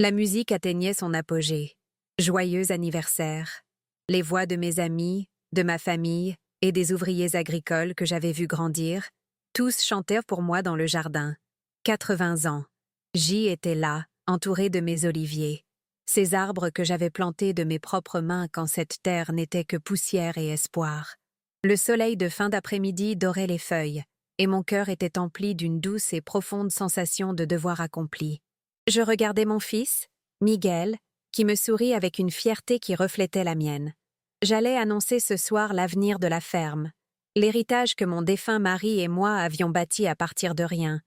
La musique atteignait son apogée. Joyeux anniversaire. Les voix de mes amis, de ma famille et des ouvriers agricoles que j'avais vus grandir, tous chantèrent pour moi dans le jardin. 80 ans. J'y étais là, entouré de mes oliviers. Ces arbres que j'avais plantés de mes propres mains quand cette terre n'était que poussière et espoir. Le soleil de fin d'après-midi dorait les feuilles, et mon cœur était empli d'une douce et profonde sensation de devoir accompli. Je regardais mon fils, Miguel, qui me sourit avec une fierté qui reflétait la mienne. J'allais annoncer ce soir l'avenir de la ferme, l'héritage que mon défunt mari et moi avions bâti à partir de rien.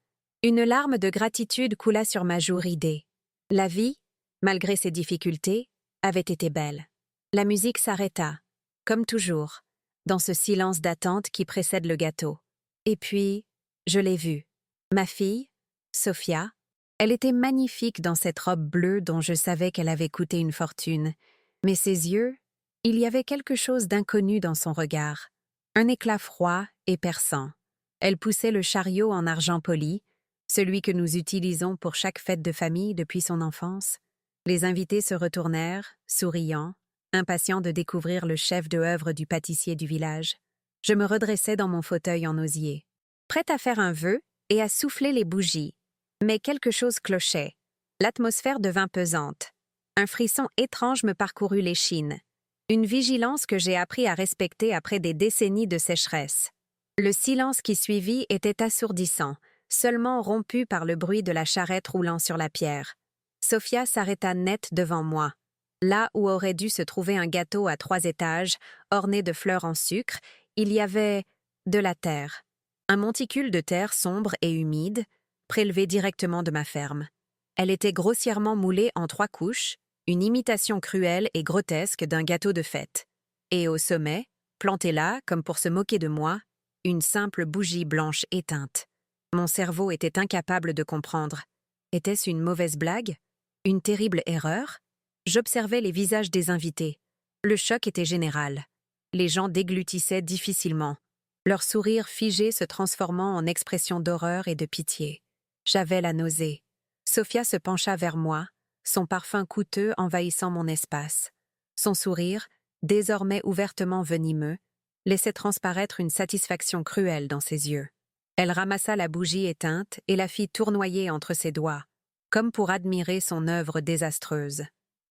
Une larme de gratitude coula sur ma joue ridée. La vie, malgré ses difficultés, avait été belle. La musique s'arrêta, comme toujours, dans ce silence d'attente qui précède le gâteau. Et puis, je l'ai vue. Ma fille, Sophia, elle était magnifique dans cette robe bleue dont je savais qu'elle avait coûté une fortune, mais ses yeux, il y avait quelque chose d'inconnu dans son regard, un éclat froid et perçant. Elle poussait le chariot en argent poli, celui que nous utilisons pour chaque fête de famille depuis son enfance. Les invités se retournèrent, souriants, impatients de découvrir le chef d'œuvre du pâtissier du village. Je me redressai dans mon fauteuil en osier, prête à faire un vœu et à souffler les bougies. Mais quelque chose clochait. L'atmosphère devint pesante. Un frisson étrange me parcourut l'échine. Une vigilance que j'ai appris à respecter après des décennies de sécheresse. Le silence qui suivit était assourdissant, seulement rompu par le bruit de la charrette roulant sur la pierre. Sophia s'arrêta net devant moi, là où aurait dû se trouver un gâteau à 3 étages, orné de fleurs en sucre. Il y avait de la terre. Un monticule de terre sombre et humide, prélevé directement de ma ferme. Elle était grossièrement moulée en 3 couches, une imitation cruelle et grotesque d'un gâteau de fête. Et au sommet, plantée là, comme pour se moquer de moi, une simple bougie blanche éteinte. Mon cerveau était incapable de comprendre. Était-ce une mauvaise blague? Une terrible erreur? J'observais les visages des invités. Le choc était général. Les gens déglutissaient difficilement, leur sourire figé se transformant en expression d'horreur et de pitié. J'avais la nausée. Sophia se pencha vers moi, son parfum coûteux envahissant mon espace. Son sourire, désormais ouvertement venimeux, laissait transparaître une satisfaction cruelle dans ses yeux. Elle ramassa la bougie éteinte et la fit tournoyer entre ses doigts, comme pour admirer son œuvre désastreuse.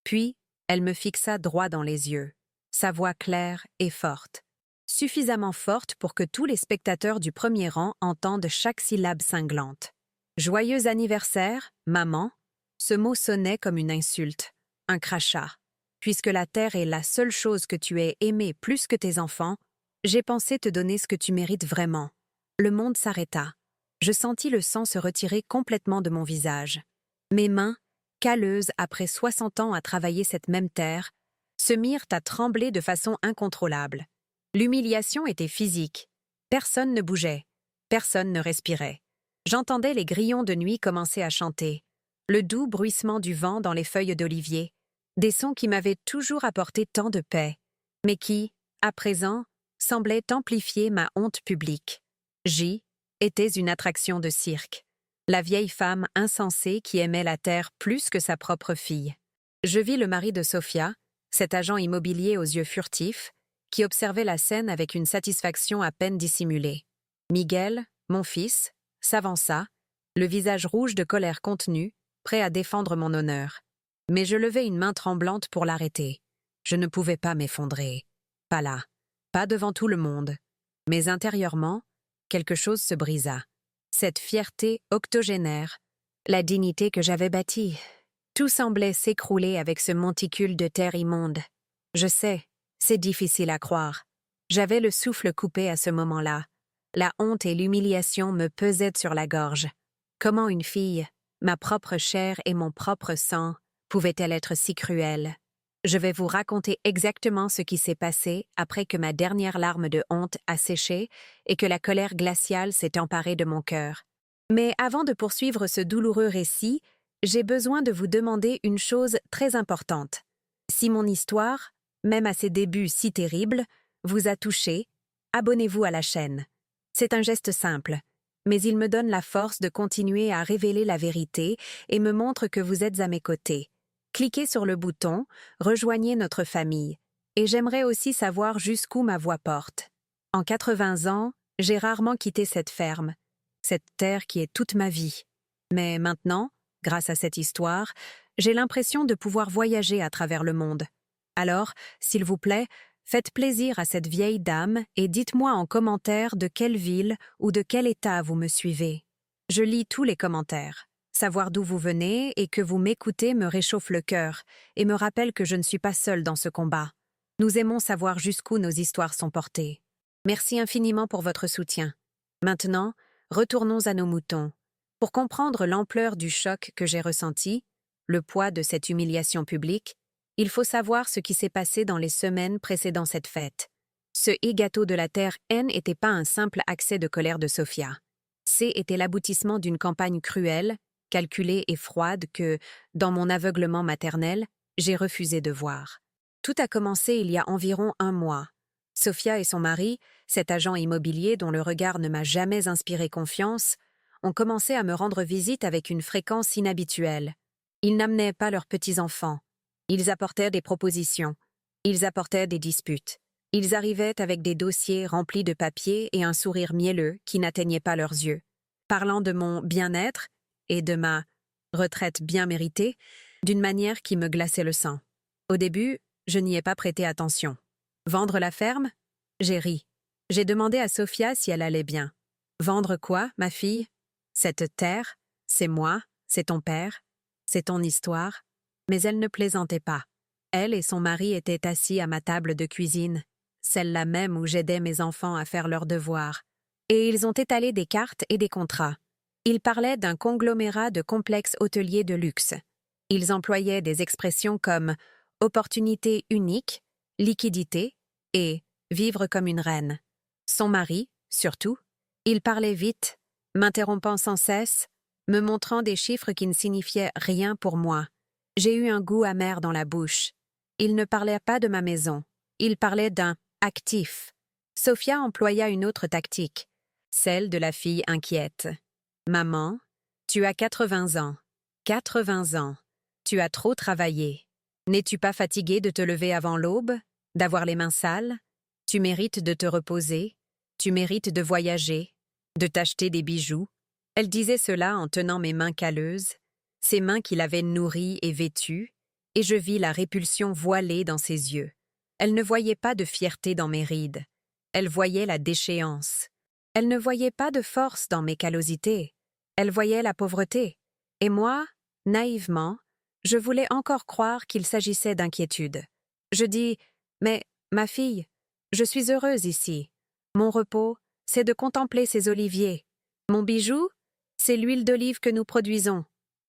Puis, elle me fixa droit dans les yeux, sa voix claire et forte, suffisamment forte pour que tous les spectateurs du premier rang entendent chaque syllabe cinglante. « Joyeux anniversaire, maman !» Ce mot sonnait comme une insulte, un crachat. Puisque la terre est la seule chose que tu aies aimée plus que tes enfants, j'ai pensé te donner ce que tu mérites vraiment. Le monde s'arrêta. Je sentis le sang se retirer complètement de mon visage. Mes mains, calleuses après 60 ans à travailler cette même terre, se mirent à trembler de façon incontrôlable. L'humiliation était physique. Personne ne bougeait. Personne ne respirait. J'entendais les grillons de nuit commencer à chanter. Le doux bruissement du vent dans les feuilles d'olivier, des sons qui m'avaient toujours apporté tant de paix, mais qui, à présent, semblaient amplifier ma honte publique. J'y étais une attraction de cirque, la vieille femme insensée qui aimait la terre plus que sa propre fille. Je vis le mari de Sophia, cet agent immobilier aux yeux furtifs, qui observait la scène avec une satisfaction à peine dissimulée. Miguel, mon fils, s'avança, le visage rouge de colère contenue, prêt à défendre mon honneur. Mais je levai une main tremblante pour l'arrêter. Je ne pouvais pas m'effondrer. Pas là. Pas devant tout le monde. Mais intérieurement, quelque chose se brisa. Cette fierté octogénaire, la dignité que j'avais bâtie, tout semblait s'écrouler avec ce monticule de terre immonde. Je sais, c'est difficile à croire. J'avais le souffle coupé à ce moment-là. La honte et l'humiliation me pesaient sur la gorge. Comment une fille, ma propre chair et mon propre sang, pouvait-elle être si cruelle? Je vais vous raconter exactement ce qui s'est passé après que ma dernière larme de honte a séché et que la colère glaciale s'est emparée de mon cœur. Mais avant de poursuivre ce douloureux récit, j'ai besoin de vous demander une chose très importante. Si mon histoire, même à ses débuts si terribles, vous a touché, abonnez-vous à la chaîne. C'est un geste simple, mais il me donne la force de continuer à révéler la vérité et me montre que vous êtes à mes côtés. Cliquez sur le bouton « Rejoignez notre famille » et j'aimerais aussi savoir jusqu'où ma voix porte. En 80 ans, j'ai rarement quitté cette ferme, cette terre qui est toute ma vie. Mais maintenant, grâce à cette histoire, j'ai l'impression de pouvoir voyager à travers le monde. Alors, s'il vous plaît, faites plaisir à cette vieille dame et dites-moi en commentaire de quelle ville ou de quel état vous me suivez. Je lis tous les commentaires. Savoir d'où vous venez et que vous m'écoutez me réchauffe le cœur et me rappelle que je ne suis pas seule dans ce combat. Nous aimons savoir jusqu'où nos histoires sont portées. Merci infiniment pour votre soutien. Maintenant, retournons à nos moutons. Pour comprendre l'ampleur du choc que j'ai ressenti, le poids de cette humiliation publique, il faut savoir ce qui s'est passé dans les semaines précédant cette fête. Ce gâteau de la terre N n'était pas un simple accès de colère de Sophia. C était l'aboutissement d'une campagne cruelle, calculée et froide que, dans mon aveuglement maternel, j'ai refusé de voir. Tout a commencé il y a environ 1 mois. Sophia et son mari, cet agent immobilier dont le regard ne m'a jamais inspiré confiance, ont commencé à me rendre visite avec une fréquence inhabituelle. Ils n'amenaient pas leurs petits-enfants. Ils apportaient des propositions. Ils apportaient des disputes. Ils arrivaient avec des dossiers remplis de papiers et un sourire mielleux qui n'atteignait pas leurs yeux. Parlant de mon bien-être et de ma retraite bien méritée, d'une manière qui me glaçait le sang. Au début, je n'y ai pas prêté attention. Vendre la ferme? J'ai ri. J'ai demandé à Sophia si elle allait bien. Vendre quoi, ma fille? Cette terre, c'est moi, c'est ton père, c'est ton histoire. Mais elle ne plaisantait pas. Elle et son mari étaient assis à ma table de cuisine, celle-là même où j'aidais mes enfants à faire leurs devoirs. Et ils ont étalé des cartes et des contrats. Ils parlaient d'un conglomérat de complexes hôteliers de luxe. Ils employaient des expressions comme « opportunité unique »,« liquidité » et « vivre comme une reine ». Son mari, surtout, il parlait vite, m'interrompant sans cesse, me montrant des chiffres qui ne signifiaient rien pour moi. J'ai eu un goût amer dans la bouche. Il ne parlait pas de ma maison. Il parlait d'un « actif ». Sophia employa une autre tactique, celle de la fille inquiète. « Maman, tu as 80 ans. 80 ans. Tu as trop travaillé. N'es-tu pas fatiguée de te lever avant l'aube, d'avoir les mains sales? Tu mérites de te reposer. Tu mérites de voyager, de t'acheter des bijoux. » Elle disait cela en tenant mes mains calleuses, ses mains qu'il avait nourries et vêtues, et je vis la répulsion voilée dans ses yeux. Elle ne voyait pas de fierté dans mes rides. Elle voyait la déchéance. Elle ne voyait pas de force dans mes callosités. Elle voyait la pauvreté. Et moi, naïvement, je voulais encore croire qu'il s'agissait d'inquiétude. Je dis « Mais, ma fille, je suis heureuse ici. Mon repos, c'est de contempler ces oliviers. Mon bijou, c'est l'huile d'olive que nous produisons. »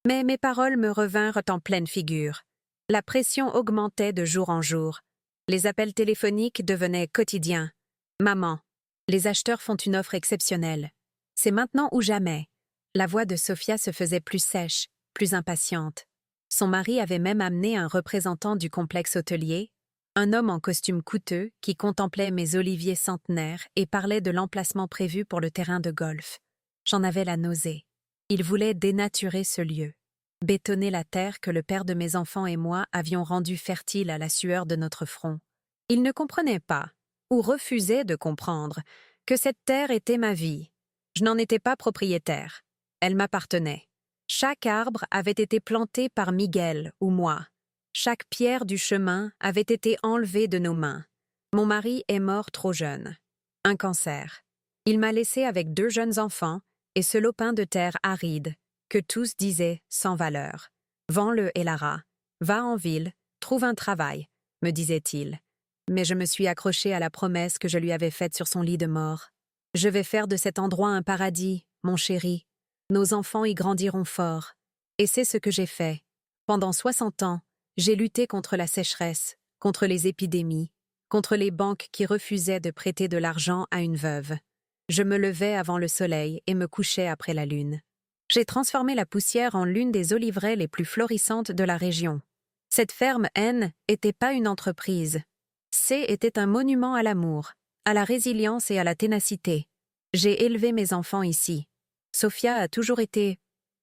Mais mes paroles me revinrent en pleine figure. La pression augmentait de jour en jour. Les appels téléphoniques devenaient quotidiens. « Maman, les acheteurs font une offre exceptionnelle. C'est maintenant ou jamais. » La voix de Sophia se faisait plus sèche, plus impatiente. Son mari avait même amené un représentant du complexe hôtelier, un homme en costume coûteux qui contemplait mes oliviers centenaires et parlait de l'emplacement prévu pour le terrain de golf. J'en avais la nausée. Il voulait dénaturer ce lieu, bétonner la terre que le père de mes enfants et moi avions rendue fertile à la sueur de notre front. Il ne comprenait pas, ou refusait de comprendre, que cette terre était ma vie. Je n'en étais pas propriétaire. Elle m'appartenait. Chaque arbre avait été planté par Miguel ou moi. Chaque pierre du chemin avait été enlevée de nos mains. Mon mari est mort trop jeune. Un cancer. Il m'a laissé avec 2 jeunes enfants et ce lopin de terre aride que tous disaient sans valeur. « Vends-le, Elara. Va en ville, trouve un travail », me disait-il. Mais je me suis accrochée à la promesse que je lui avais faite sur son lit de mort. « Je vais faire de cet endroit un paradis, mon chéri. Nos enfants y grandiront forts. » Et c'est ce que j'ai fait. Pendant 60 ans, j'ai lutté contre la sécheresse, contre les épidémies, contre les banques qui refusaient de prêter de l'argent à une veuve. Je me levais avant le soleil et me couchais après la lune. J'ai transformé la poussière en l'une des oliveraies les plus florissantes de la région. Cette ferme N n'était pas une entreprise. C était un monument à l'amour, à la résilience et à la ténacité. J'ai élevé mes enfants ici. Sophia a toujours été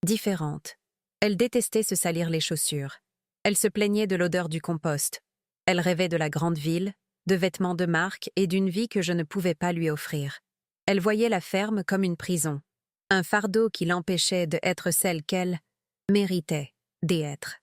différente. Elle détestait se salir les chaussures. Elle se plaignait de l'odeur du compost. Elle rêvait de la grande ville, de vêtements de marque et d'une vie que je ne pouvais pas lui offrir. Elle voyait la ferme comme une prison, un fardeau qui l'empêchait d'être celle qu'elle méritait d'être.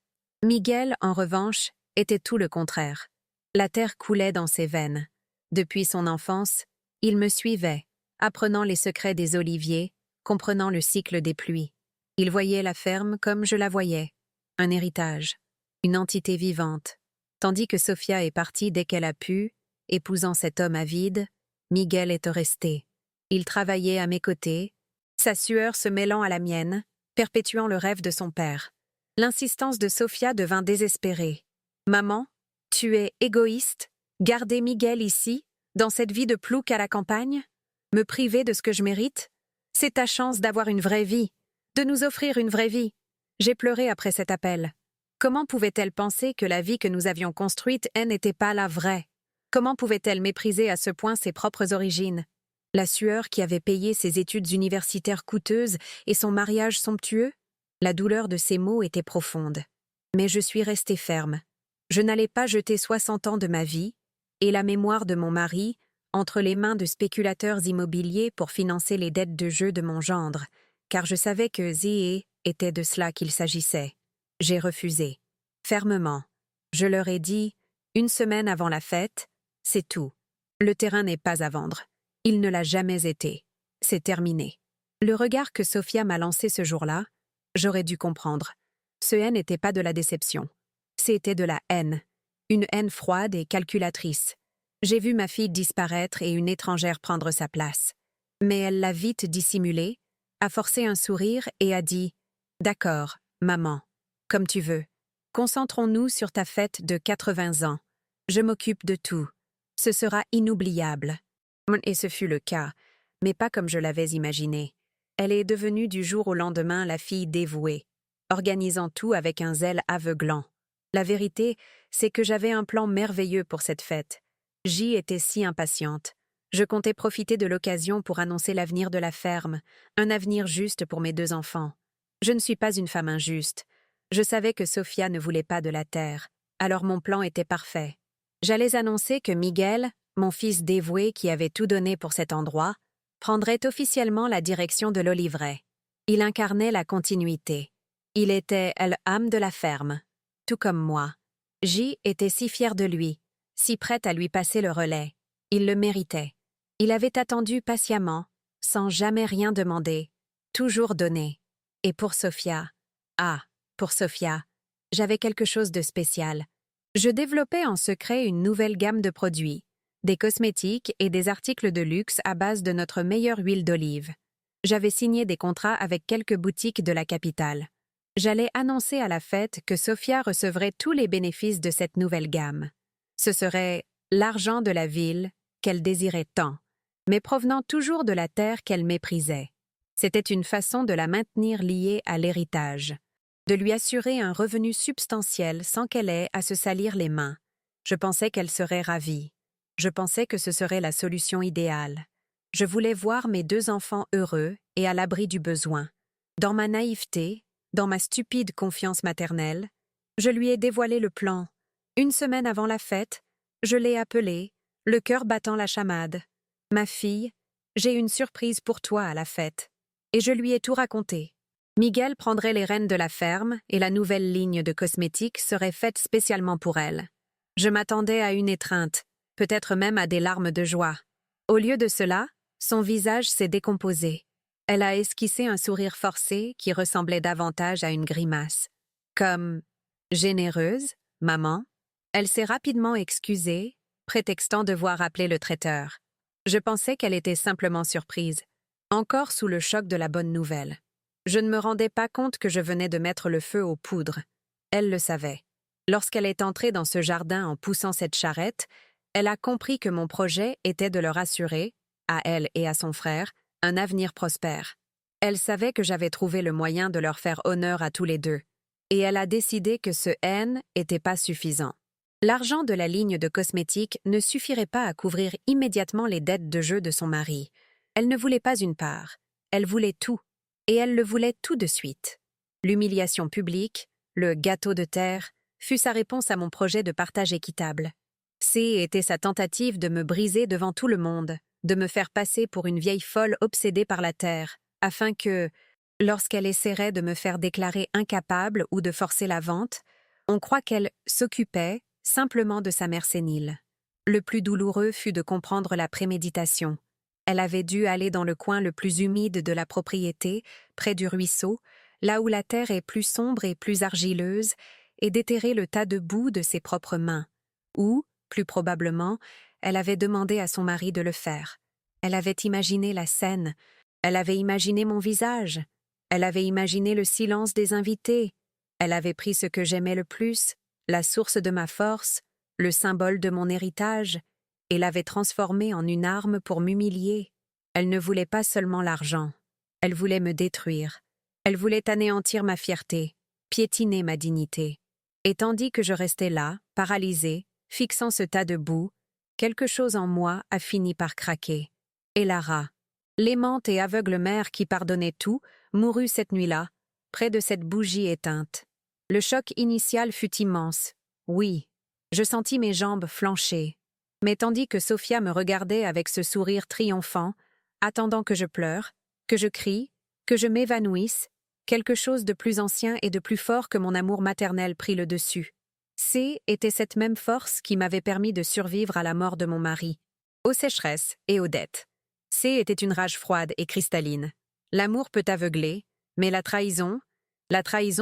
Miguel, en revanche, était tout le contraire. La terre coulait dans ses veines. Depuis son enfance, il me suivait, apprenant les secrets des oliviers, comprenant le cycle des pluies. Il voyait la ferme comme je la voyais, un héritage, une entité vivante. Tandis que Sophia est partie dès qu'elle a pu, épousant cet homme avide, Miguel est resté. Il travaillait à mes côtés, sa sueur se mêlant à la mienne, perpétuant le rêve de son père. L'insistance de Sophia devint désespérée. « Maman, tu es égoïste? Garder Miguel ici, dans cette vie de plouc à la campagne? Me priver de ce que je mérite? C'est ta chance d'avoir une vraie vie, de nous offrir une vraie vie. » J'ai pleuré après cet appel. Comment pouvait-elle penser que la vie que nous avions construite, n'était pas la vraie? Comment pouvait-elle mépriser à ce point ses propres origines? La sueur qui avait payé ses études universitaires coûteuses et son mariage somptueux? La douleur de ces mots était profonde. Mais je suis restée ferme. Je n'allais pas jeter 60 ans de ma vie et la mémoire de mon mari entre les mains de spéculateurs immobiliers pour financer les dettes de jeu de mon gendre, car je savais que Zéé était de cela qu'il s'agissait. J'ai refusé. Fermement. Je leur ai dit, 1 semaine avant la fête, c'est tout. Le terrain n'est pas à vendre. Il ne l'a jamais été. C'est terminé. Le regard que Sophia m'a lancé ce jour-là, j'aurais dû comprendre. Ce haine n'était pas de la déception. C'était de la haine. Une haine froide et calculatrice. J'ai vu ma fille disparaître et une étrangère prendre sa place. Mais elle l'a vite dissimulé, a forcé un sourire et a dit « D'accord, maman, comme tu veux. Concentrons-nous sur ta fête de 80 ans. Je m'occupe de tout. Ce sera inoubliable. » Et ce fut le cas, mais pas comme je l'avais imaginé. Elle est devenue du jour au lendemain la fille dévouée, organisant tout avec un zèle aveuglant. La vérité, c'est que j'avais un plan merveilleux pour cette fête. J était si impatiente. Je comptais profiter de l'occasion pour annoncer l'avenir de la ferme, un avenir juste pour mes 2 enfants. Je ne suis pas une femme injuste. Je savais que Sophia ne voulait pas de la terre, alors mon plan était parfait. J'allais annoncer que Miguel, mon fils dévoué qui avait tout donné pour cet endroit, prendrait officiellement la direction de l'oliveraie. Il incarnait la continuité. Il était l'âme de la ferme, tout comme moi. J était si fier de lui, si prête à lui passer le relais. Il le méritait. Il avait attendu patiemment, sans jamais rien demander, toujours donné. Et pour Sophia, pour Sophia, j'avais quelque chose de spécial. Je développais en secret une nouvelle gamme de produits, des cosmétiques et des articles de luxe à base de notre meilleure huile d'olive. J'avais signé des contrats avec quelques boutiques de la capitale. J'allais annoncer à la fête que Sophia recevrait tous les bénéfices de cette nouvelle gamme. Ce serait l'argent de la ville qu'elle désirait tant, mais provenant toujours de la terre qu'elle méprisait. C'était une façon de la maintenir liée à l'héritage, de lui assurer un revenu substantiel sans qu'elle ait à se salir les mains. Je pensais qu'elle serait ravie. Je pensais que ce serait la solution idéale. Je voulais voir mes 2 enfants heureux et à l'abri du besoin. Dans ma naïveté, dans ma stupide confiance maternelle, je lui ai dévoilé le plan. 1 semaine avant la fête, je l'ai appelée, le cœur battant la chamade. « Ma fille, j'ai une surprise pour toi à la fête. » Et je lui ai tout raconté. Miguel prendrait les rênes de la ferme et la nouvelle ligne de cosmétiques serait faite spécialement pour elle. Je m'attendais à une étreinte, peut-être même à des larmes de joie. Au lieu de cela, son visage s'est décomposé. Elle a esquissé un sourire forcé qui ressemblait davantage à une grimace. Comme « généreuse, maman ?» Elle s'est rapidement excusée, prétextant devoir appeler le traiteur. Je pensais qu'elle était simplement surprise, encore sous le choc de la bonne nouvelle. Je ne me rendais pas compte que je venais de mettre le feu aux poudres. Elle le savait. Lorsqu'elle est entrée dans ce jardin en poussant cette charrette, elle a compris que mon projet était de leur assurer, à elle et à son frère, un avenir prospère. Elle savait que j'avais trouvé le moyen de leur faire honneur à tous les 2, et elle a décidé que ce haine n'était pas suffisant. L'argent de la ligne de cosmétiques ne suffirait pas à couvrir immédiatement les dettes de jeu de son mari. Elle ne voulait pas une part, elle voulait tout. et elle le voulait tout de suite. L'humiliation publique, le gâteau de terre, fut sa réponse à mon projet de partage équitable. C était sa tentative de me briser devant tout le monde, de me faire passer pour une vieille folle obsédée par la terre, afin que, lorsqu'elle essaierait de me faire déclarer incapable ou de forcer la vente, on croit qu'elle s'occupait simplement de sa mère sénile. Le plus douloureux fut de comprendre la préméditation. Elle avait dû aller dans le coin le plus humide de la propriété, près du ruisseau, là où la terre est plus sombre et plus argileuse, et déterrer le tas de boue de ses propres mains. Ou, plus probablement, elle avait demandé à son mari de le faire. Elle avait imaginé la scène, elle avait imaginé mon visage, elle avait imaginé le silence des invités, elle avait pris ce que j'aimais le plus, la source de ma force, le symbole de mon héritage, et l'avait transformé en une arme pour m'humilier. Elle ne voulait pas seulement l'argent, elle voulait me détruire. Elle voulait anéantir ma fierté, piétiner ma dignité. Et tandis que je restais là, paralysée, fixant ce tas de boue, quelque chose en moi a fini par craquer. Et Lara, l'aimante et aveugle mère qui pardonnait tout, mourut cette nuit-là, près de cette bougie éteinte. Le choc initial fut immense. Oui, je sentis mes jambes flancher. Mais tandis que Sophia me regardait avec ce sourire triomphant, attendant que je pleure, que je crie, que je m'évanouisse, quelque chose de plus ancien et de plus fort que mon amour maternel prit le dessus. C était cette même force qui m'avait permis de survivre à la mort de mon mari, aux sécheresses et aux dettes. C était une rage froide et cristalline. L'amour peut aveugler, mais la trahison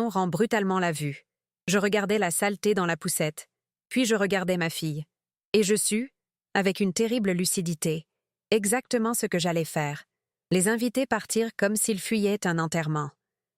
rend brutalement la vue. Je regardais la saleté dans la poussette, puis je regardais ma fille. Et je sus, avec une terrible lucidité, exactement ce que j'allais faire. Les invités partirent comme s'ils fuyaient un enterrement.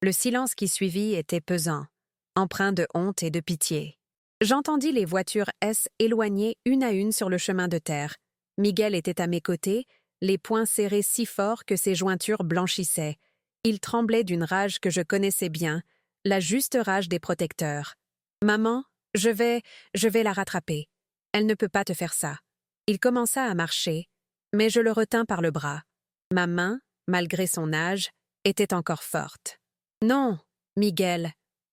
Le silence qui suivit était pesant, empreint de honte et de pitié. J'entendis les voitures S éloigner une à une sur le chemin de terre. Miguel était à mes côtés, les poings serrés si fort que ses jointures blanchissaient. Il tremblait d'une rage que je connaissais bien, la juste rage des protecteurs. « Maman, je vais la rattraper. Elle ne peut pas te faire ça. » Il commença à marcher, mais je le retins par le bras. Ma main, malgré son âge, était encore forte. « Non, Miguel,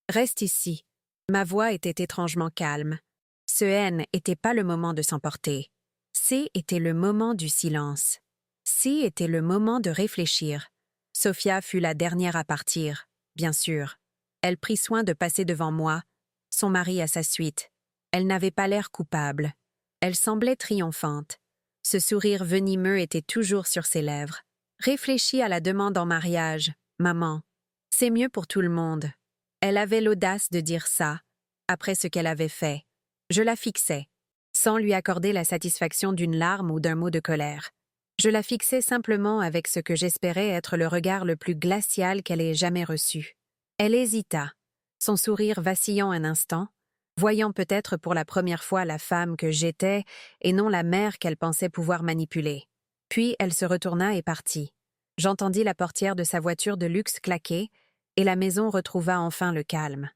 reste ici. » Ma voix était étrangement calme. Ce N n'était pas le moment de s'emporter. C était le moment du silence. C était le moment de réfléchir. Sophia fut la dernière à partir, bien sûr. Elle prit soin de passer devant moi, son mari à sa suite. Elle n'avait pas l'air coupable. Elle semblait triomphante. Ce sourire venimeux était toujours sur ses lèvres. Réfléchis à la demande en mariage, maman. C'est mieux pour tout le monde. Elle avait l'audace de dire ça, après ce qu'elle avait fait. Je la fixais, sans lui accorder la satisfaction d'une larme ou d'un mot de colère. Je la fixais simplement avec ce que j'espérais être le regard le plus glacial qu'elle ait jamais reçu. Elle hésita, son sourire vacillant un instant, voyant peut-être pour la première fois la femme que j'étais et non la mère qu'elle pensait pouvoir manipuler. Puis elle se retourna et partit. J'entendis la portière de sa voiture de luxe claquer, et la maison retrouva enfin le calme.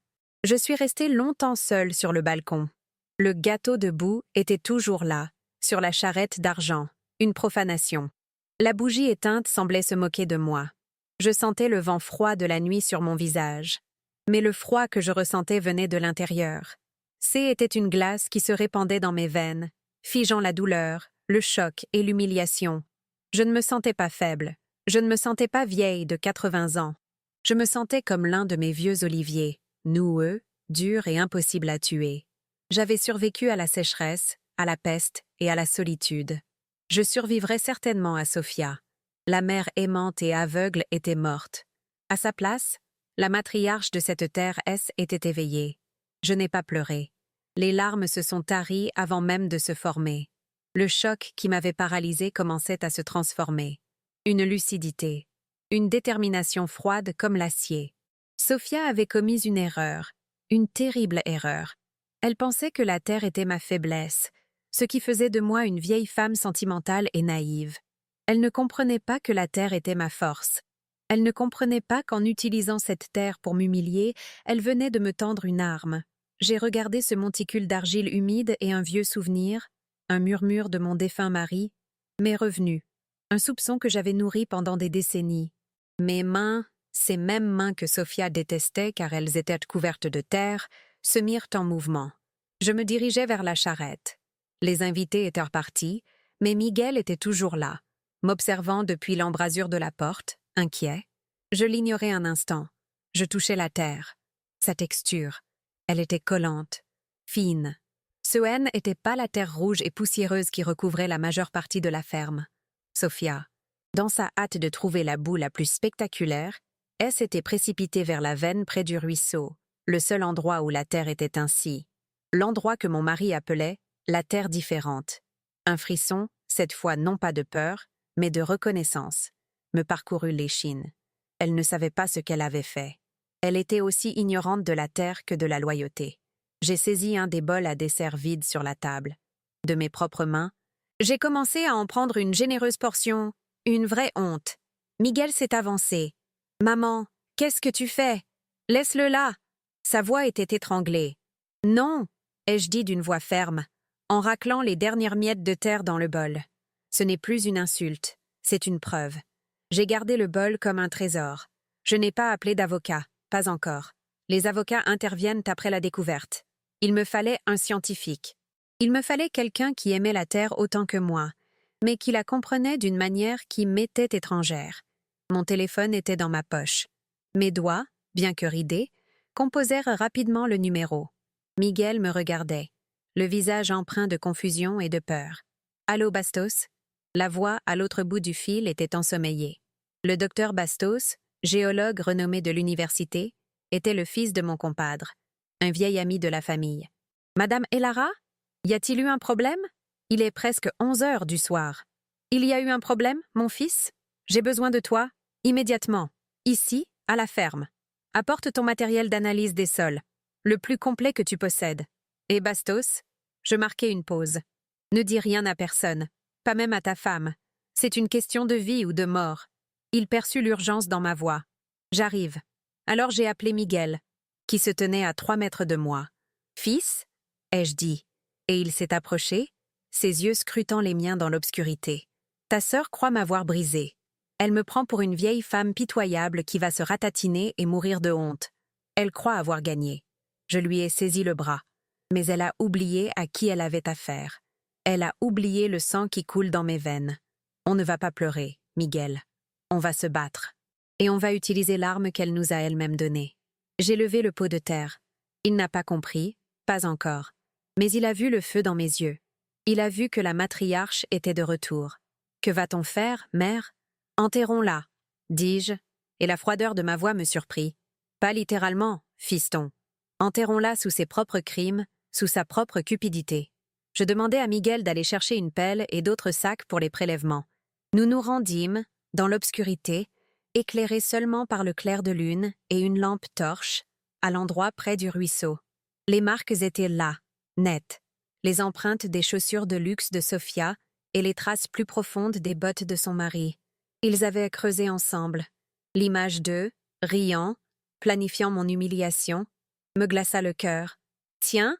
Je suis restée longtemps seule sur le balcon. Le gâteau de boue était toujours là, sur la charrette d'argent, une profanation. La bougie éteinte semblait se moquer de moi. Je sentais le vent froid de la nuit sur mon visage. Mais le froid que je ressentais venait de l'intérieur. C était une glace qui se répandait dans mes veines, figeant la douleur, le choc et l'humiliation. Je ne me sentais pas faible. Je ne me sentais pas vieille de 80 ans. Je me sentais comme l'un de mes vieux oliviers, noueux, durs et impossibles à tuer. J'avais survécu à la sécheresse, à la peste et à la solitude. Je survivrais certainement à Sophia. La mère aimante et aveugle était morte. À sa place, la matriarche de cette terre S était éveillée. Je n'ai pas pleuré. Les larmes se sont taries avant même de se former. Le choc qui m'avait paralysée commençait à se transformer. Une lucidité. Une détermination froide comme l'acier. Sophia avait commis une erreur, une terrible erreur. Elle pensait que la terre était ma faiblesse, ce qui faisait de moi une vieille femme sentimentale et naïve. Elle ne comprenait pas que la terre était ma force. Elle ne comprenait pas qu'en utilisant cette terre pour m'humilier, elle venait de me tendre une arme. J'ai regardé ce monticule d'argile humide et un vieux souvenir, un murmure de mon défunt mari, m'est revenu, un soupçon que j'avais nourri pendant des décennies. Mes mains, Ces mêmes mains que Sophia détestait car elles étaient couvertes de terre, se mirent en mouvement. Je me dirigeais vers la charrette. Les invités étaient repartis, mais Miguel était toujours là, m'observant depuis l'embrasure de la porte, inquiet. Je l'ignorais un instant. Je touchais la terre. Sa texture. Elle était collante, fine. Ce haine n'était pas la terre rouge et poussiéreuse qui recouvrait la majeure partie de la ferme. Sophia, dans sa hâte de trouver la boue la plus spectaculaire, elle s'était précipitée vers la veine près du ruisseau, le seul endroit où la terre était ainsi. L'endroit que mon mari appelait la terre différente. Un frisson, cette fois non pas de peur, mais de reconnaissance, me parcourut l'échine. Elle ne savait pas ce qu'elle avait fait. Elle était aussi ignorante de la terre que de la loyauté. J'ai saisi un des bols à dessert vide sur la table. De mes propres mains, j'ai commencé à en prendre une généreuse portion, une vraie honte. Miguel s'est avancé. « Maman, qu'est-ce que tu fais? Laisse-le là !» Sa voix était étranglée. « Non !» ai-je dit d'une voix ferme, en raclant les dernières miettes de terre dans le bol. Ce n'est plus une insulte, c'est une preuve. J'ai gardé le bol comme un trésor. Je n'ai pas appelé d'avocat, pas encore. Les avocats interviennent après la découverte. Il me fallait un scientifique. Il me fallait quelqu'un qui aimait la terre autant que moi, mais qui la comprenait d'une manière qui m'était étrangère. Mon téléphone était dans ma poche. Mes doigts, bien que ridés, composèrent rapidement le numéro. Miguel me regardait, le visage empreint de confusion et de peur. « Allô, Bastos ?» La voix à l'autre bout du fil était ensommeillée. Le docteur Bastos, géologue renommé de l'université, était le fils de mon compadre, un vieil ami de la famille. « Madame Elara? Y a-t-il eu un problème? Il est presque 11 heures du soir. Il y a eu un problème, mon fils? J'ai besoin de toi, immédiatement, ici, à la ferme. Apporte ton matériel d'analyse des sols, le plus complet que tu possèdes. Et Bastos, je marquai une pause. Ne dis rien à personne, pas même à ta femme. C'est une question de vie ou de mort. Il perçut l'urgence dans ma voix. J'arrive. Alors j'ai appelé Miguel, qui se tenait à 3 mètres de moi. Fils? Ai-je dit. Et il s'est approché, ses yeux scrutant les miens dans l'obscurité. Ta sœur croit m'avoir brisé. Elle me prend pour une vieille femme pitoyable qui va se ratatiner et mourir de honte. Elle croit avoir gagné. Je lui ai saisi le bras, mais elle a oublié à qui elle avait affaire. Elle a oublié le sang qui coule dans mes veines. On ne va pas pleurer, Miguel. On va se battre. Et on va utiliser l'arme qu'elle nous a elle-même donnée. J'ai levé le pot de terre. Il n'a pas compris, pas encore. Mais il a vu le feu dans mes yeux. Il a vu que la matriarche était de retour. Que va-t-on faire, mère? Enterrons-la, dis-je, et la froideur de ma voix me surprit. Pas littéralement, fiston. Enterrons-la sous ses propres crimes, sous sa propre cupidité. Je demandai à Miguel d'aller chercher une pelle et d'autres sacs pour les prélèvements. Nous nous rendîmes, dans l'obscurité, éclairés seulement par le clair de lune et une lampe torche, à l'endroit près du ruisseau. Les marques étaient là, nettes, les empreintes des chaussures de luxe de Sophia et les traces plus profondes des bottes de son mari. Ils avaient creusé ensemble. L'image d'eux, riant, planifiant mon humiliation, me glaça le cœur. « Tiens,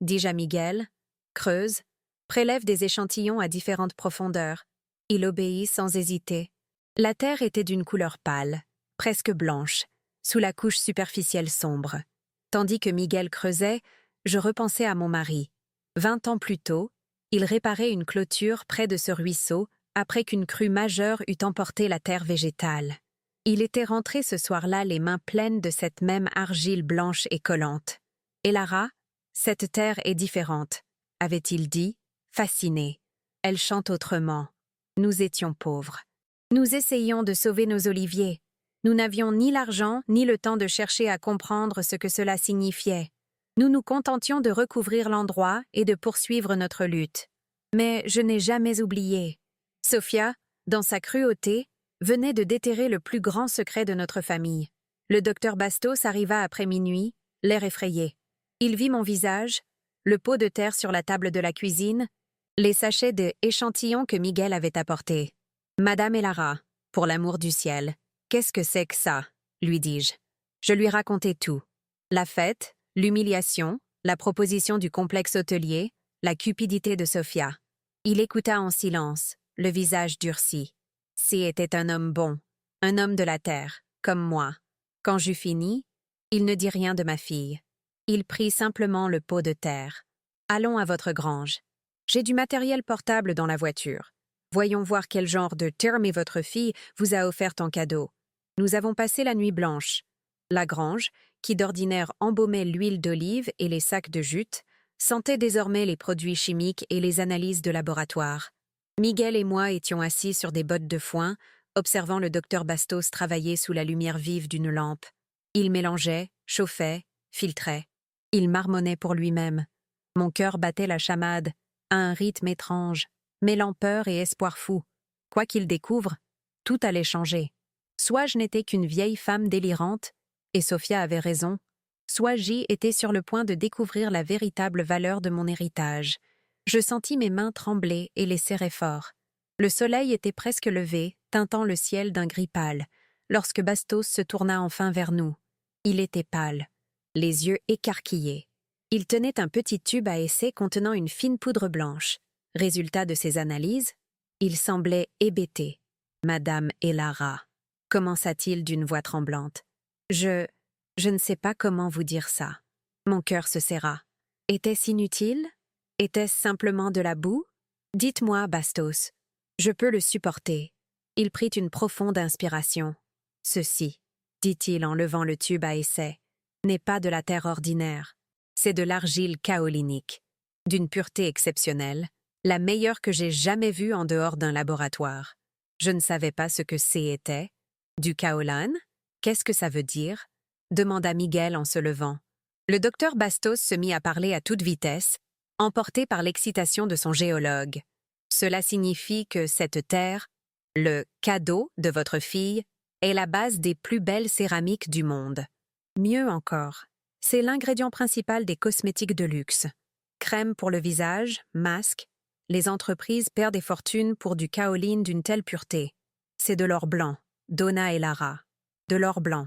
dis-je à Miguel, creuse, prélève des échantillons à différentes profondeurs. » Il obéit sans hésiter. La terre était d'une couleur pâle, presque blanche, sous la couche superficielle sombre. Tandis que Miguel creusait, je repensais à mon mari. 20 ans plus tôt, il réparait une clôture près de ce ruisseau après qu'une crue majeure eût emporté la terre végétale. Il était rentré ce soir-là les mains pleines de cette même argile blanche et collante. « Elara, cette terre est différente, » avait-il dit, fasciné. Elle chante autrement. Nous étions pauvres. Nous essayions de sauver nos oliviers. Nous n'avions ni l'argent ni le temps de chercher à comprendre ce que cela signifiait. Nous nous contentions de recouvrir l'endroit et de poursuivre notre lutte. Mais je n'ai jamais oublié. Sophia, dans sa cruauté, venait de déterrer le plus grand secret de notre famille. Le docteur Bastos arriva après minuit, l'air effrayé. Il vit mon visage, le pot de terre sur la table de la cuisine, les sachets d'échantillons que Miguel avait apportés. « Madame Elara, pour l'amour du ciel, qu'est-ce que c'est que ça ?» lui dis-je. Je lui racontai tout. La fête, l'humiliation, la proposition du complexe hôtelier, la cupidité de Sophia. Il écouta en silence, le visage durci. C était un homme bon, un homme de la terre, comme moi. Quand j'eus fini, il ne dit rien de ma fille. Il prit simplement le pot de terre. Allons à votre grange. J'ai du matériel portable dans la voiture. Voyons voir quel genre de terme votre fille vous a offert en cadeau. Nous avons passé la nuit blanche. La grange, qui d'ordinaire embaumait l'huile d'olive et les sacs de jute, sentait désormais les produits chimiques et les analyses de laboratoire. Miguel et moi étions assis sur des bottes de foin, observant le docteur Bastos travailler sous la lumière vive d'une lampe. Il mélangeait, chauffait, filtrait. Il marmonnait pour lui-même. Mon cœur battait la chamade, à un rythme étrange, mêlant peur et espoir fou. Quoi qu'il découvre, tout allait changer. Soit je n'étais qu'une vieille femme délirante, et Sophia avait raison, soit J était sur le point de découvrir la véritable valeur de mon héritage. Je sentis mes mains trembler et les serrer fort. Le soleil était presque levé, teintant le ciel d'un gris pâle, lorsque Bastos se tourna enfin vers nous. Il était pâle, les yeux écarquillés. Il tenait un petit tube à essai contenant une fine poudre blanche. Résultat de ses analyses, il semblait hébété. « Madame Elara », commença-t-il d'une voix tremblante. Je ne sais pas comment vous dire ça. Mon cœur se serra. Était-ce inutile? Était-ce simplement de la boue? Dites-moi, Bastos. Je peux le supporter. Il prit une profonde inspiration. Ceci, dit-il en levant le tube à essai, n'est pas de la terre ordinaire. C'est de l'argile kaolinique, d'une pureté exceptionnelle, la meilleure que j'ai jamais vue en dehors d'un laboratoire. Je ne savais pas ce que était. Du kaolan? Qu'est-ce que ça veut dire? Demanda Miguel en se levant. Le docteur Bastos se mit à parler à toute vitesse, emporté par l'excitation de son géologue. Cela signifie que cette terre, le cadeau de votre fille, est la base des plus belles céramiques du monde. Mieux encore, c'est l'ingrédient principal des cosmétiques de luxe. Crème pour le visage, masque, les entreprises perdent des fortunes pour du kaolin d'une telle pureté. C'est de l'or blanc, Donna Elara. De l'or blanc.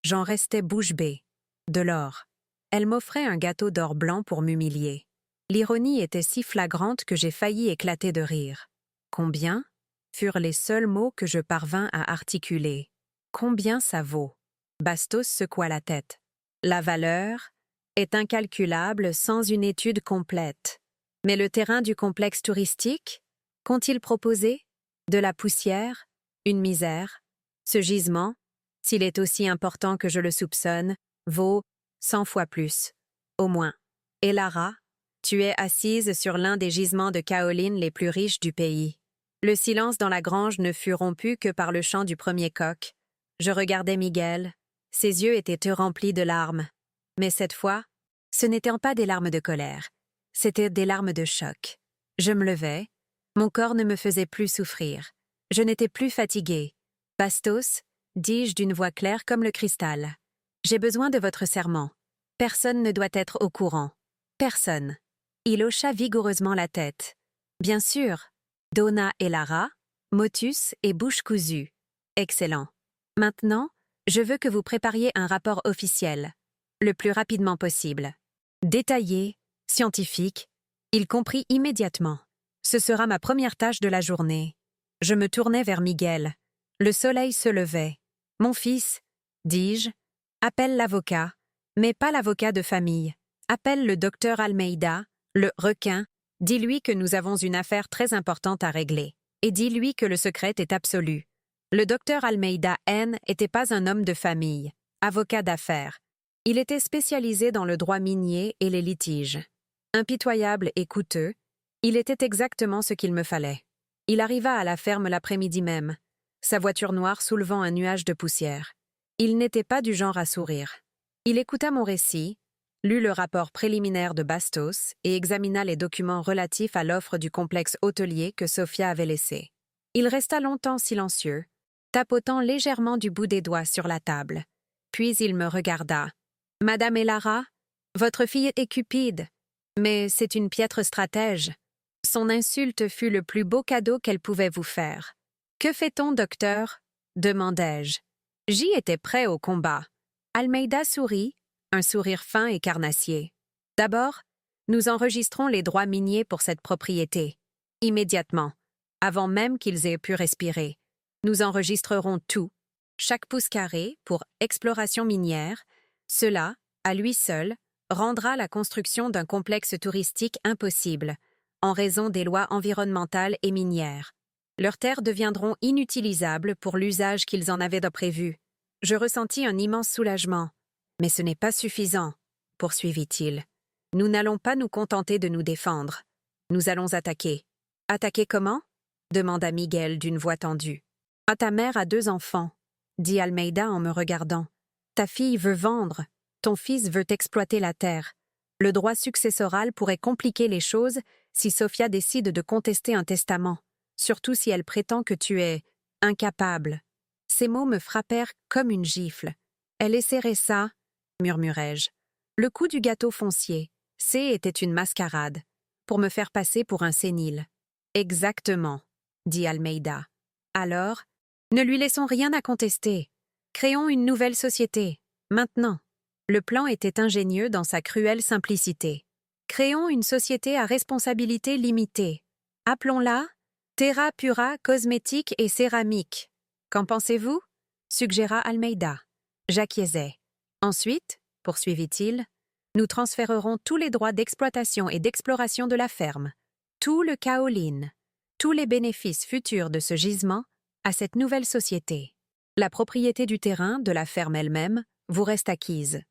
J'en restais bouche bée. De l'or. Elle m'offrait un gâteau d'or blanc pour m'humilier. L'ironie était si flagrante que j'ai failli éclater de rire. Combien? Furent les seuls mots que je parvins à articuler. Combien ça vaut? Bastos secoua la tête. La valeur est incalculable sans une étude complète. Mais le terrain du complexe touristique, qu'ont-ils proposé? De la poussière? Une misère? Ce gisement, s'il est aussi important que je le soupçonne, vaut 100 fois plus. Au moins. Et Lara, tu es assise sur l'un des gisements de kaolin les plus riches du pays. Le silence dans la grange ne fut rompu que par le chant du premier coq. Je regardais Miguel. Ses yeux étaient remplis de larmes. Mais cette fois, ce n'étaient pas des larmes de colère. C'étaient des larmes de choc. Je me levai. Mon corps ne me faisait plus souffrir. Je n'étais plus fatiguée. Bastos, dis-je d'une voix claire comme le cristal. J'ai besoin de votre serment. Personne ne doit être au courant. Personne. Il hocha vigoureusement la tête. Bien sûr. Donna Elara, motus et bouche cousue. Excellent. Maintenant, je veux que vous prépariez un rapport officiel, le plus rapidement possible. Détaillé, scientifique. Il comprit immédiatement. Ce sera ma première tâche de la journée. Je me tournai vers Miguel. Le soleil se levait. Mon fils, dis-je, appelle l'avocat, mais pas l'avocat de famille. Appelle le docteur Almeida, le requin, dis-lui que nous avons une affaire très importante à régler, et dis-lui que le secret est absolu. Le docteur Almeida N n'était pas un homme de famille, avocat d'affaires. Il était spécialisé dans le droit minier et les litiges. Impitoyable et coûteux, il était exactement ce qu'il me fallait. Il arriva à la ferme l'après-midi même, sa voiture noire soulevant un nuage de poussière. Il n'était pas du genre à sourire. Il écouta mon récit, lut le rapport préliminaire de Bastos et examina les documents relatifs à l'offre du complexe hôtelier que Sophia avait laissé. Il resta longtemps silencieux, tapotant légèrement du bout des doigts sur la table. Puis il me regarda. « Madame Elara, votre fille est cupide, mais c'est une piètre stratège. Son insulte fut le plus beau cadeau qu'elle pouvait vous faire. Que fait-on, docteur? Demandai-je. J'y étais prêt au combat. Almeida sourit, un sourire fin et carnassier. D'abord, nous enregistrons les droits miniers pour cette propriété. Immédiatement, avant même qu'ils aient pu respirer. Nous enregistrerons tout. chaque pouce carré pour exploration minière, cela, à lui seul, rendra la construction d'un complexe touristique impossible, en raison des lois environnementales et minières. Leurs terres deviendront inutilisables pour l'usage qu'ils en avaient prévu. Je ressentis un immense soulagement. Mais ce n'est pas suffisant, poursuivit-il. Nous n'allons pas nous contenter de nous défendre. Nous allons attaquer. Attaquer comment? Demanda Miguel d'une voix tendue. Ah, ta mère a 2 enfants, dit Almeida en me regardant. Ta fille veut vendre. Ton fils veut exploiter la terre. Le droit successoral pourrait compliquer les choses si Sofia décide de contester un testament, surtout si elle prétend que tu es incapable. Ces mots me frappèrent comme une gifle. Elle essaierait ça, murmurai-je. Le coup du gâteau foncier, était une mascarade, pour me faire passer pour un sénile. Exactement, dit Almeida. Alors, ne lui laissons rien à contester. Créons une nouvelle société, maintenant. Le plan était ingénieux dans sa cruelle simplicité. Créons une société à responsabilité limitée. Appelons-la Terra Pura Cosmétique et Céramique. Qu'en pensez-vous? Suggéra Almeida. J'acquiesçai. Ensuite, poursuivit-il, nous transférerons tous les droits d'exploitation et d'exploration de la ferme, tout le kaolin, tous les bénéfices futurs de ce gisement à cette nouvelle société. La propriété du terrain, de la ferme elle-même, vous reste acquise.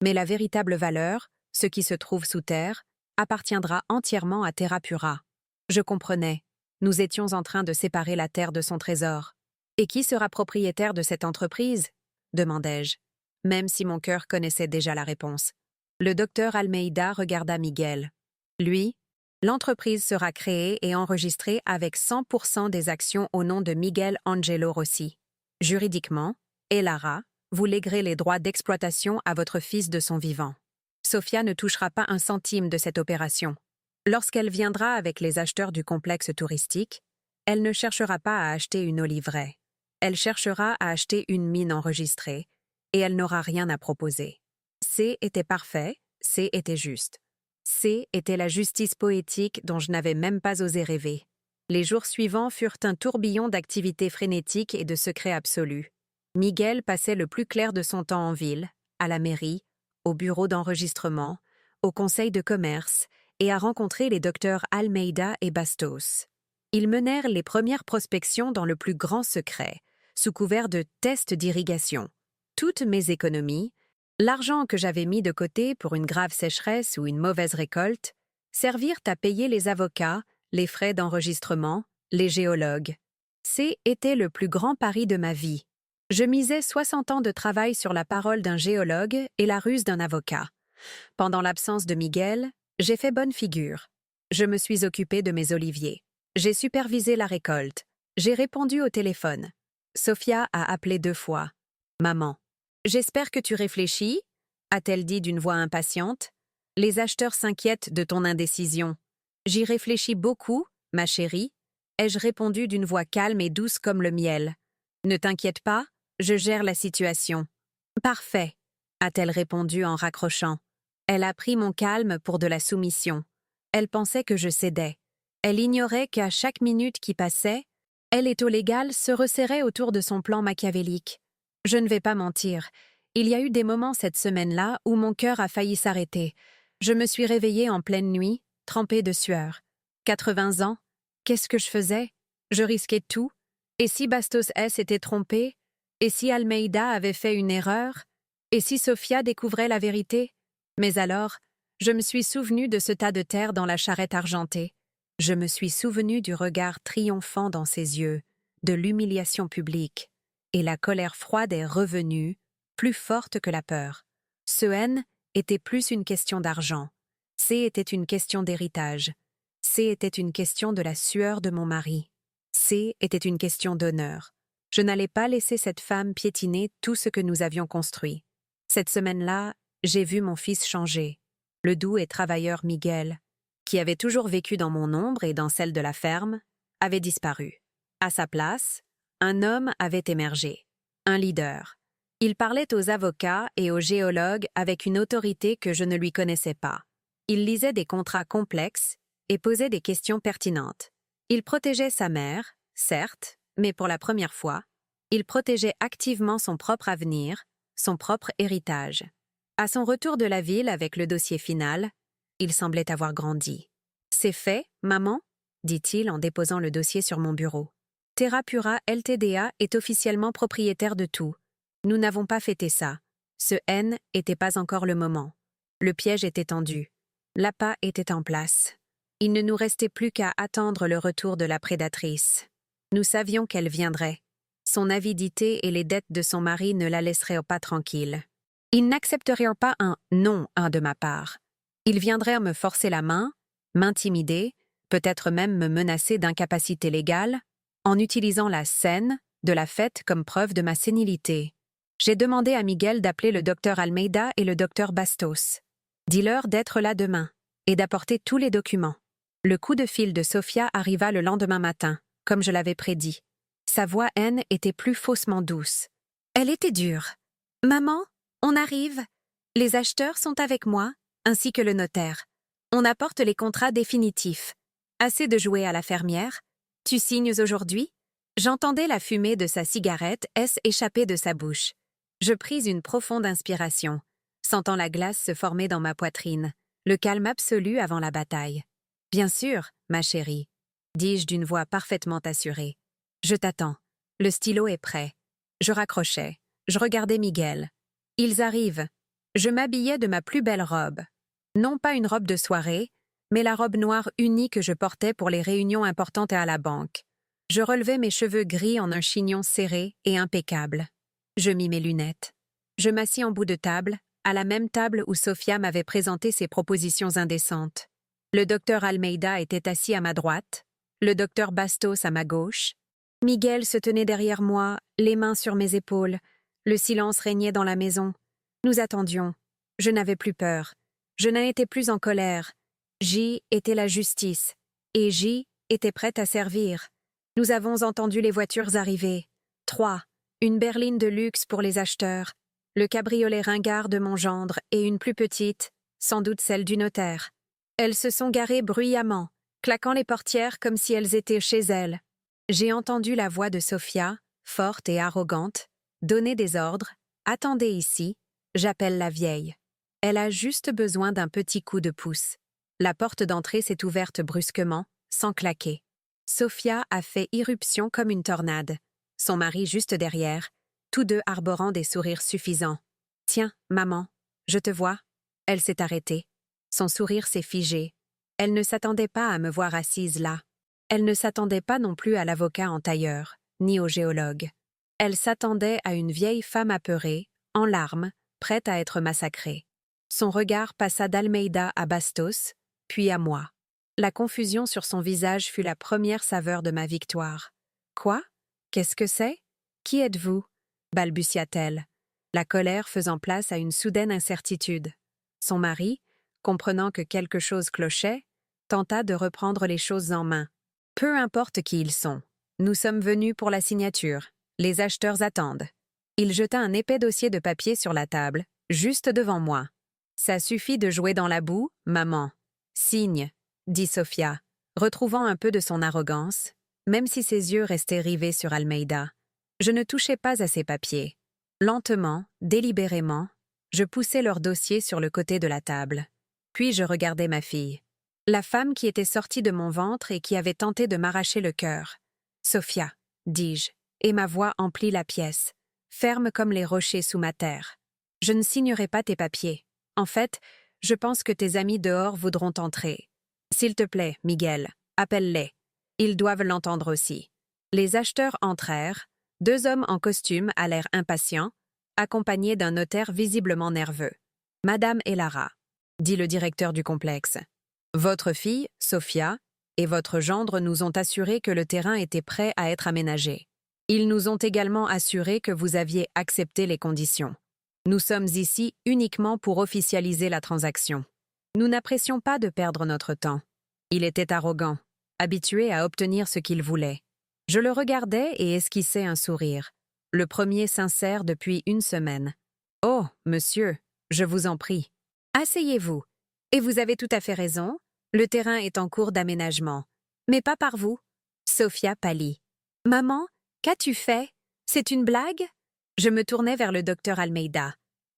Mais la véritable valeur, ce qui se trouve sous terre, appartiendra entièrement à Terra Pura. Je comprenais. Nous étions en train de séparer la terre de son trésor. Et qui sera propriétaire de cette entreprise? Demandai-je, même si mon cœur connaissait déjà la réponse. Le docteur Almeida regarda Miguel. Lui, l'entreprise sera créée et enregistrée avec 100% des actions au nom de Miguel Angelo Rossi. Juridiquement, Elara, vous léguerez les droits d'exploitation à votre fils de son vivant. Sofia ne touchera pas un centime de cette opération. Lorsqu'elle viendra avec les acheteurs du complexe touristique, elle ne cherchera pas à acheter une oliveraie. Elle cherchera à acheter une mine enregistrée, et elle n'aura rien à proposer. C était parfait, C était juste. C était la justice poétique dont je n'avais même pas osé rêver. Les jours suivants furent un tourbillon d'activités frénétiques et de secrets absolus. Miguel passait le plus clair de son temps en ville, à la mairie, au bureau d'enregistrement, au conseil de commerce et à rencontrer les docteurs Almeida et Bastos. Ils menèrent les premières prospections dans le plus grand secret, sous couvert de tests d'irrigation. Toutes mes économies, l'argent que j'avais mis de côté pour une grave sécheresse ou une mauvaise récolte, servirent à payer les avocats, les frais d'enregistrement, les géologues. C'était le plus grand pari de ma vie. Je misais 60 ans de travail sur la parole d'un géologue et la ruse d'un avocat. Pendant l'absence de Miguel, j'ai fait bonne figure. Je me suis occupée de mes oliviers. J'ai supervisé la récolte. J'ai répondu au téléphone. Sofia a appelé 2 fois. « Maman, j'espère que tu réfléchis ?» a-t-elle dit d'une voix impatiente. « Les acheteurs s'inquiètent de ton indécision. »« J'y réfléchis beaucoup, ma chérie. » ai-je répondu d'une voix calme et douce comme le miel. « Ne t'inquiète pas, je gère la situation. »« Parfait, » a-t-elle répondu en raccrochant. Elle a pris mon calme pour de la soumission. Elle pensait que je cédais. Elle ignorait qu'à chaque minute qui passait, elle et au légal se resserrait autour de son plan machiavélique. Je ne vais pas mentir, il y a eu des moments cette semaine-là où mon cœur a failli s'arrêter. Je me suis réveillée en pleine nuit, trempée de sueur. 80 ans, qu'est-ce que je faisais? Je risquais tout. Et si Bastos s'était trompé? Et si Almeida avait fait une erreur? Et si Sofia découvrait la vérité? Mais alors, je me suis souvenue de ce tas de terre dans la charrette argentée. Je me suis souvenue du regard triomphant dans ses yeux, de l'humiliation publique. Et la colère froide est revenue, plus forte que la peur. Ce haine était plus une question d'argent. C'était une question d'héritage. Était une question de la sueur de mon mari. Était une question d'honneur. Je n'allais pas laisser cette femme piétiner tout ce que nous avions construit. Cette semaine-là, j'ai vu mon fils changer. Le doux et travailleur Miguel, qui avait toujours vécu dans mon ombre et dans celle de la ferme, avait disparu. À sa place, un homme avait émergé, un leader. Il parlait aux avocats et aux géologues avec une autorité que je ne lui connaissais pas. Il lisait des contrats complexes et posait des questions pertinentes. Il protégeait sa mère, certes, mais pour la première fois, Il protégeait activement son propre avenir, son propre héritage. À son retour de la ville avec le dossier final, il semblait avoir grandi. « C'est fait, maman ?» dit-il en déposant le dossier sur mon bureau. « Terrapura Ltda est officiellement propriétaire de tout. Nous n'avons pas fêté ça. Ce N était pas encore le moment. Le piège était tendu. L'appât était en place. Il ne nous restait plus qu'à attendre le retour de la prédatrice. Nous savions qu'elle viendrait. Son avidité et les dettes de son mari ne la laisseraient pas tranquille. Ils n'accepteraient pas un « non » de ma part. Ils viendraient me forcer la main, m'intimider, peut-être même me menacer d'incapacité légale, en utilisant la scène de la fête comme preuve de ma sénilité. J'ai demandé à Miguel d'appeler le docteur Almeida et le docteur Bastos. Dis-leur d'être là demain et d'apporter tous les documents. Le coup de fil de Sofia arriva le lendemain matin, comme je l'avais prédit. Sa voix N était plus faussement douce. Elle était dure. « Maman, on arrive. Les acheteurs sont avec moi, ainsi que le notaire. On apporte les contrats définitifs. Assez de jouer à la fermière. Tu signes aujourd'hui ?» J'entendais la fumée de sa cigarette échapper de sa bouche. Je pris une profonde inspiration, sentant la glace se former dans ma poitrine, le calme absolu avant la bataille. « Bien sûr, ma chérie, » dis-je d'une voix parfaitement assurée. « Je t'attends. Le stylo est prêt. » Je raccrochais. Je regardais Miguel. Ils arrivent. Je m'habillais de ma plus belle robe. Non pas une robe de soirée, mais la robe noire unie que je portais pour les réunions importantes à la banque. Je relevais mes cheveux gris en un chignon serré et impeccable. Je mis mes lunettes. Je m'assis en bout de table, à la même table où Sofia m'avait présenté ses propositions indécentes. Le docteur Almeida était assis à ma droite, le docteur Bastos à ma gauche. Miguel se tenait derrière moi, les mains sur mes épaules. Le silence régnait dans la maison. Nous attendions. Je n'avais plus peur. Je n'en étais plus en colère. J était la justice, et J était prête à servir. Nous avons entendu les voitures arriver. 3. Une berline de luxe pour les acheteurs, le cabriolet ringard de mon gendre et une plus petite, sans doute celle du notaire. Elles se sont garées bruyamment, claquant les portières comme si elles étaient chez elles. J'ai entendu la voix de Sofia, forte et arrogante, donner des ordres. « Attendez ici, j'appelle la vieille. Elle a juste besoin d'un petit coup de pouce. » La porte d'entrée s'est ouverte brusquement, sans claquer. Sofia a fait irruption comme une tornade. Son mari juste derrière, tous deux arborant des sourires suffisants. « Tiens, maman, je te vois. » Elle s'est arrêtée. Son sourire s'est figé. Elle ne s'attendait pas à me voir assise là. Elle ne s'attendait pas non plus à l'avocat en tailleur, ni au géologue. Elle s'attendait à une vieille femme apeurée, en larmes, prête à être massacrée. Son regard passa d'Almeida à Bastos, puis à moi. La confusion sur son visage fut la première saveur de ma victoire. « Quoi? Qu'est-ce que c'est? Qui êtes-vous » balbutia-t-elle, la colère faisant place à une soudaine incertitude. Son mari, comprenant que quelque chose clochait, tenta de reprendre les choses en main. « Peu importe qui ils sont. Nous sommes venus pour la signature. Les acheteurs attendent. » Il jeta un épais dossier de papier sur la table, juste devant moi. « Ça suffit de jouer dans la boue, maman. Signe, » dit Sofia, retrouvant un peu de son arrogance, même si ses yeux restaient rivés sur Almeida. Je ne touchais pas à ces papiers. Lentement, délibérément, je poussais leur dossier sur le côté de la table. Puis je regardais ma fille. La femme qui était sortie de mon ventre et qui avait tenté de m'arracher le cœur. « Sofia, » dis-je, et ma voix emplit la pièce, ferme comme les rochers sous ma terre. « Je ne signerai pas tes papiers. En fait, je pense que tes amis dehors voudront entrer. S'il te plaît, Miguel, appelle-les. Ils doivent l'entendre aussi. » Les acheteurs entrèrent, 2 hommes en costume à l'air impatients, accompagnés d'un notaire visiblement nerveux. « Madame Elara, » dit le directeur du complexe. « Votre fille, Sofia, et votre gendre nous ont assuré que le terrain était prêt à être aménagé. Ils nous ont également assuré que vous aviez accepté les conditions. Nous sommes ici uniquement pour officialiser la transaction. Nous n'apprécions pas de perdre notre temps. » Il était arrogant, habitué à obtenir ce qu'il voulait. Je le regardais et esquissais un sourire, le premier sincère depuis 1 semaine. « Oh, monsieur, je vous en prie. Asseyez-vous. Et vous avez tout à fait raison, le terrain est en cours d'aménagement. Mais pas par vous. » Sofia pâlit. « Maman, qu'as-tu fait? C'est une blague? Je me tournai vers le docteur Almeida.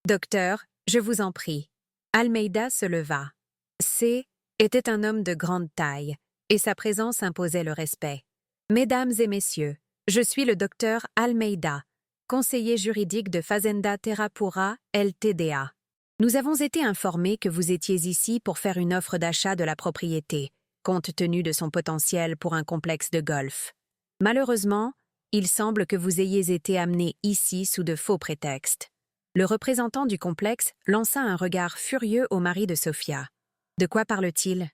Docteur, je vous en prie. Almeida se leva. C. était un homme de grande taille, et sa présence imposait le respect. Mesdames et messieurs, je suis le docteur Almeida, conseiller juridique de Fazenda Terrapura Ltda. Nous avons été informés que vous étiez ici pour faire une offre d'achat de la propriété, compte tenu de son potentiel pour un complexe de golf. Malheureusement, il semble que vous ayez été amené ici sous de faux prétextes. Le représentant du complexe lança un regard furieux au mari de Sofia. De quoi parle-t-il?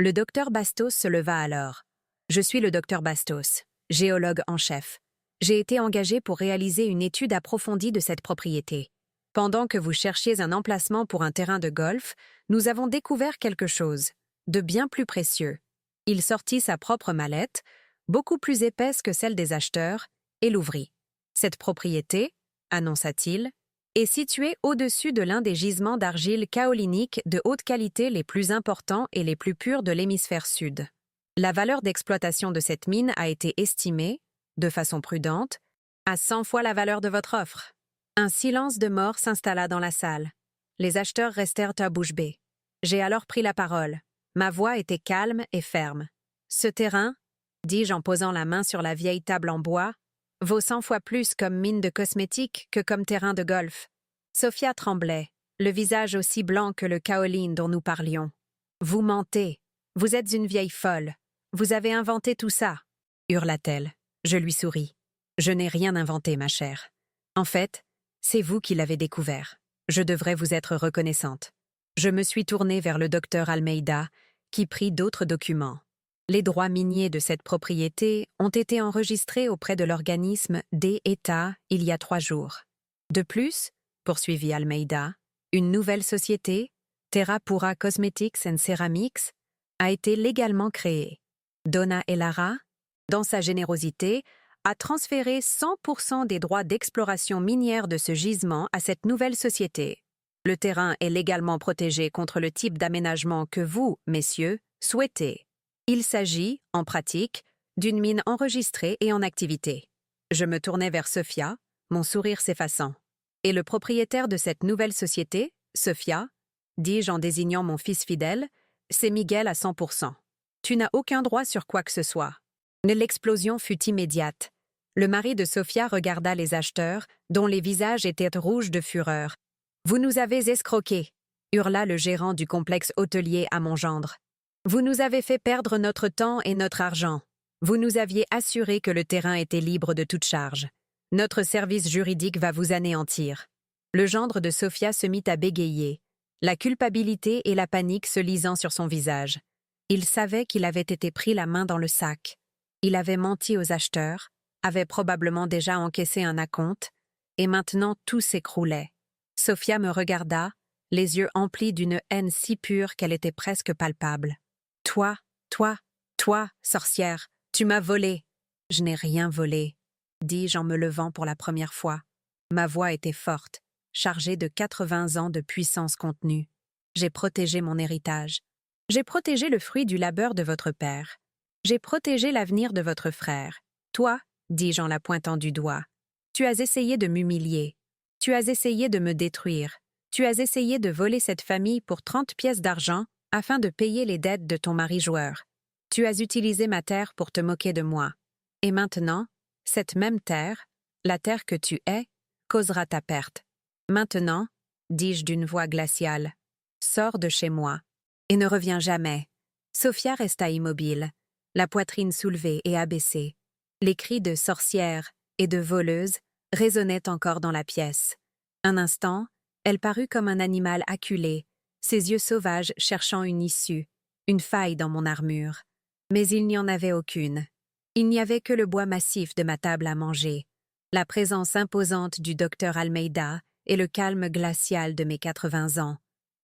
Le docteur Bastos se leva alors. Je suis le docteur Bastos, géologue en chef. J'ai été engagé pour réaliser une étude approfondie de cette propriété. Pendant que vous cherchiez un emplacement pour un terrain de golf, nous avons découvert quelque chose, de bien plus précieux. Il sortit sa propre mallette, beaucoup plus épaisse que celle des acheteurs, et l'ouvrit. Cette propriété, annonça-t-il, est située au-dessus de l'un des gisements d'argile kaolinique de haute qualité les plus importants et les plus purs de l'hémisphère sud. La valeur d'exploitation de cette mine a été estimée, de façon prudente, à 100 fois la valeur de votre offre. Un silence de mort s'installa dans la salle. Les acheteurs restèrent à bouche bée. J'ai alors pris la parole. Ma voix était calme et ferme. Ce terrain, dis-je en posant la main sur la vieille table en bois, vaut 100 fois plus comme mine de cosmétiques que comme terrain de golf. Sofia tremblait, le visage aussi blanc que le kaolin dont nous parlions. Vous mentez. Vous êtes une vieille folle. Vous avez inventé tout ça, hurla-t-elle. Je lui souris. Je n'ai rien inventé, ma chère. En fait, c'est vous qui l'avez découvert. Je devrais vous être reconnaissante. Je me suis tournée vers le docteur Almeida, qui prit d'autres documents. Les droits miniers de cette propriété ont été enregistrés auprès de l'organisme d'État il y a 3 jours. De plus, poursuivit Almeida, une nouvelle société, Terrapura Cosmetics and Ceramics, a été légalement créée. Donna Elara, dans sa générosité, a transféré 100% des droits d'exploration minière de ce gisement à cette nouvelle société. Le terrain est légalement protégé contre le type d'aménagement que vous, messieurs, souhaitez. Il s'agit, en pratique, d'une mine enregistrée et en activité. Je me tournai vers Sofia, mon sourire s'effaçant. Et le propriétaire de cette nouvelle société, Sofia, dis-je en désignant mon fils fidèle, c'est Miguel à 100%. Tu n'as aucun droit sur quoi que ce soit. L'explosion fut immédiate. Le mari de Sofia regarda les acheteurs, dont les visages étaient rouges de fureur. « Vous nous avez escroqués !» hurla le gérant du complexe hôtelier à mon gendre. « Vous nous avez fait perdre notre temps et notre argent. Vous nous aviez assuré que le terrain était libre de toute charge. Notre service juridique va vous anéantir. » Le gendre de Sofia se mit à bégayer, la culpabilité et la panique se lisant sur son visage. Il savait qu'il avait été pris la main dans le sac. Il avait menti aux acheteurs, avait probablement déjà encaissé un acompte, et maintenant tout s'écroulait. Sofia me regarda, les yeux emplis d'une haine si pure qu'elle était presque palpable. « Toi, sorcière, tu m'as volé. »« Je n'ai rien volé, » dis-je en me levant pour la première fois. Ma voix était forte, chargée de 80 ans de puissance contenue. J'ai protégé mon héritage. J'ai protégé le fruit du labeur de votre père. J'ai protégé l'avenir de votre frère. Toi, dis-je en la pointant du doigt, tu as essayé de m'humilier. Tu as essayé de me détruire. Tu as essayé de voler cette famille pour 30 pièces d'argent afin de payer les dettes de ton mari joueur. Tu as utilisé ma terre pour te moquer de moi. Et maintenant, cette même terre, la terre que tu es, causera ta perte. Maintenant, dis-je d'une voix glaciale, sors de chez moi et ne reviens jamais. Sofia resta immobile, la poitrine soulevée et abaissée. Les cris de sorcière et de voleuse résonnaient encore dans la pièce. Un instant, elle parut comme un animal acculé, ses yeux sauvages cherchant une issue, une faille dans mon armure. Mais il n'y en avait aucune. Il n'y avait que le bois massif de ma table à manger, la présence imposante du docteur Almeida et le calme glacial de mes 80 ans.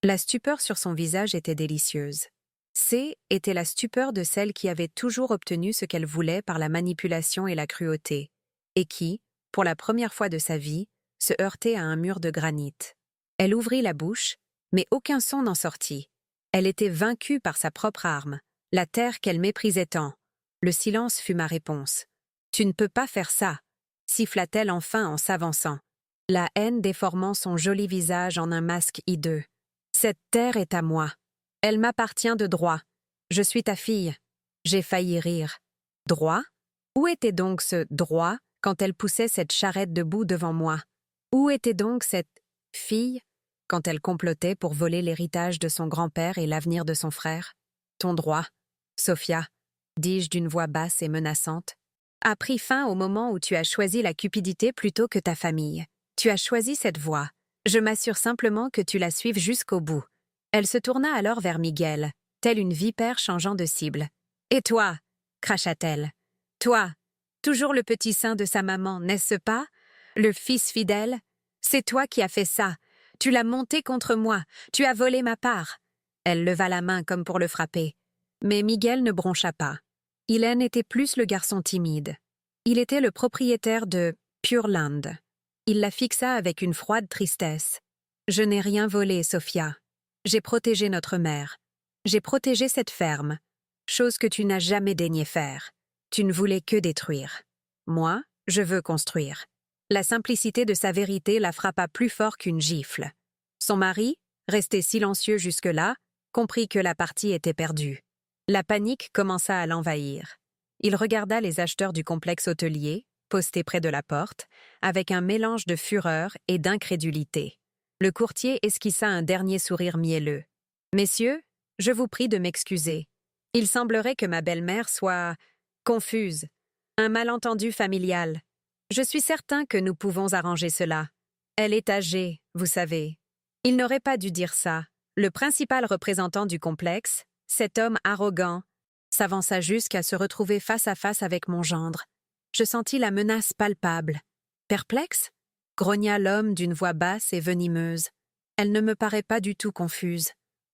La stupeur sur son visage était délicieuse. C était la stupeur de celle qui avait toujours obtenu ce qu'elle voulait par la manipulation et la cruauté, et qui, pour la première fois de sa vie, se heurtait à un mur de granit. Elle ouvrit la bouche, mais aucun son n'en sortit. Elle était vaincue par sa propre arme, la terre qu'elle méprisait tant. Le silence fut ma réponse. « Tu ne peux pas faire ça. siffla-t-elle enfin en s'avançant, la haine déformant son joli visage en un masque hideux. Cette terre est à moi. Elle m'appartient de droit. Je suis ta fille. J'ai failli rire. Droit? Où était donc ce droit quand elle poussait cette charrette debout devant moi? Où était donc cette fille quand elle complotait pour voler l'héritage de son grand-père et l'avenir de son frère? Ton droit, Sophia, dis-je d'une voix basse et menaçante, a pris fin au moment où tu as choisi la cupidité plutôt que ta famille. Tu as choisi cette voie. Je m'assure simplement que tu la suives jusqu'au bout. Elle se tourna alors vers Miguel, telle une vipère changeant de cible. « Et toi » cracha-t-elle. « Toi, toujours le petit sein de sa maman, n'est-ce pas? Le fils fidèle? C'est toi qui as fait ça. Tu l'as monté contre moi. Tu as volé ma part. » Elle leva la main comme pour le frapper. Mais Miguel ne broncha pas. Ilen était plus le garçon timide. Il était le propriétaire de Pure Land. Il la fixa avec une froide tristesse. « Je n'ai rien volé, Sophia. J'ai protégé notre mère. J'ai protégé cette ferme. Chose que tu n'as jamais daigné faire. Tu ne voulais que détruire. Moi, je veux construire. » La simplicité de sa vérité la frappa plus fort qu'une gifle. Son mari, resté silencieux jusque-là, comprit que la partie était perdue. La panique commença à l'envahir. Il regarda les acheteurs du complexe hôtelier, postés près de la porte, avec un mélange de fureur et d'incrédulité. Le courtier esquissa un dernier sourire mielleux. « Messieurs, je vous prie de m'excuser. Il semblerait que ma belle-mère soit confuse. Un malentendu familial. Je suis certain que nous pouvons arranger cela. Elle est âgée, vous savez. » Il n'aurait pas dû dire ça. Le principal représentant du complexe, cet homme arrogant, s'avança jusqu'à se retrouver face à face avec mon gendre. Je sentis la menace palpable. « Perplexe ?» grogna l'homme d'une voix basse et venimeuse. Elle ne me paraît pas du tout confuse.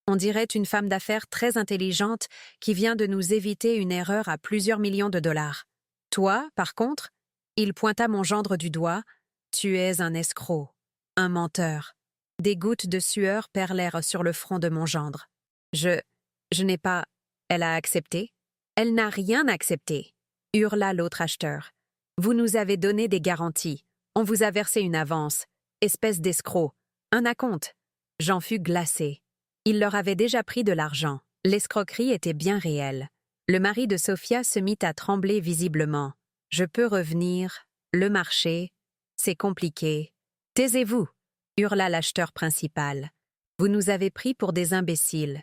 On dirait une femme d'affaires très intelligente qui vient de nous éviter une erreur à plusieurs millions de dollars. Toi, par contre, il pointa mon gendre du doigt, tu es un escroc, un menteur. Des gouttes de sueur perlèrent sur le front de mon gendre. Je n'ai pas... Elle a accepté? Elle n'a rien accepté, hurla l'autre acheteur. Vous nous avez donné des garanties. On vous a versé une avance. Espèce d'escroc. Un acompte. J'en fus glacé. Il leur avait déjà pris de l'argent. L'escroquerie était bien réelle. Le mari de Sophia se mit à trembler visiblement. Je peux revenir. Le marché. C'est compliqué. Taisez-vous, hurla l'acheteur principal. Vous nous avez pris pour des imbéciles.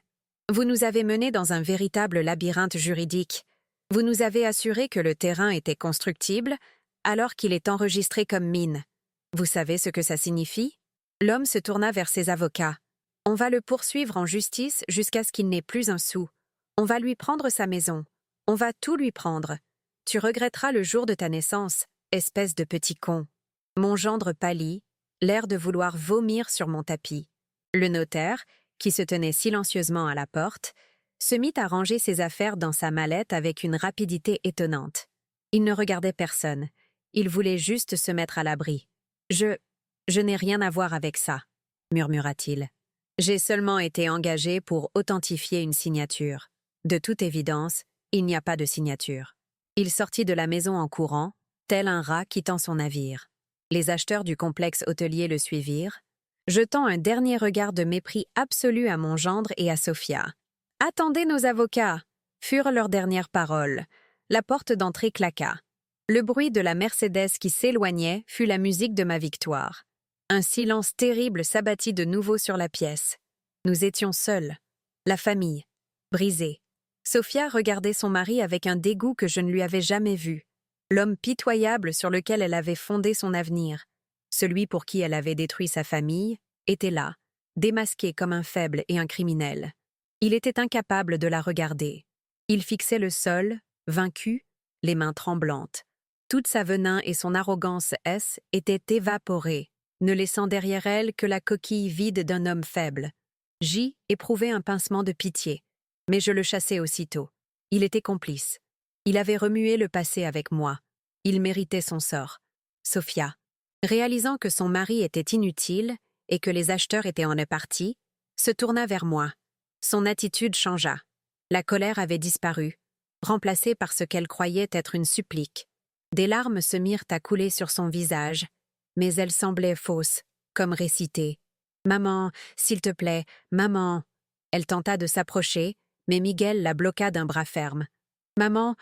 Vous nous avez menés dans un véritable labyrinthe juridique. Vous nous avez assuré que le terrain était constructible, alors qu'il est enregistré comme mine. Vous savez ce que ça signifie? L'homme se tourna vers ses avocats. On va le poursuivre en justice jusqu'à ce qu'il n'ait plus un sou. On va lui prendre sa maison. On va tout lui prendre. Tu regretteras le jour de ta naissance, espèce de petit con. Mon gendre pâlit, l'air de vouloir vomir sur mon tapis. Le notaire, qui se tenait silencieusement à la porte, se mit à ranger ses affaires dans sa mallette avec une rapidité étonnante. Il ne regardait personne. Il voulait juste se mettre à l'abri. « Je n'ai rien à voir avec ça, » murmura-t-il. « J'ai seulement été engagé pour authentifier une signature. De toute évidence, il n'y a pas de signature. » Il sortit de la maison en courant, tel un rat quittant son navire. Les acheteurs du complexe hôtelier le suivirent, jetant un dernier regard de mépris absolu à mon gendre et à Sophia. « Attendez nos avocats !» furent leurs dernières paroles. La porte d'entrée claqua. Le bruit de la Mercedes qui s'éloignait fut la musique de ma victoire. Un silence terrible s'abattit de nouveau sur la pièce. Nous étions seuls. La famille, brisée. Sophia regardait son mari avec un dégoût que je ne lui avais jamais vu. L'homme pitoyable sur lequel elle avait fondé son avenir, celui pour qui elle avait détruit sa famille, était là, démasqué comme un faible et un criminel. Il était incapable de la regarder. Il fixait le sol, vaincu, les mains tremblantes. Toute sa venin et son arrogance étaient évaporées, ne laissant derrière elle que la coquille vide d'un homme faible. J éprouvait un pincement de pitié, mais je le chassai aussitôt. Il était complice. Il avait remué le passé avec moi. Il méritait son sort. Sophia, réalisant que son mari était inutile et que les acheteurs étaient en partie, se tourna vers moi. Son attitude changea. La colère avait disparu, remplacée par ce qu'elle croyait être une supplique. Des larmes se mirent à couler sur son visage, mais elles semblaient fausses, comme récitées. « Maman, s'il te plaît, maman !» Elle tenta de s'approcher, mais Miguel la bloqua d'un bras ferme. « Maman,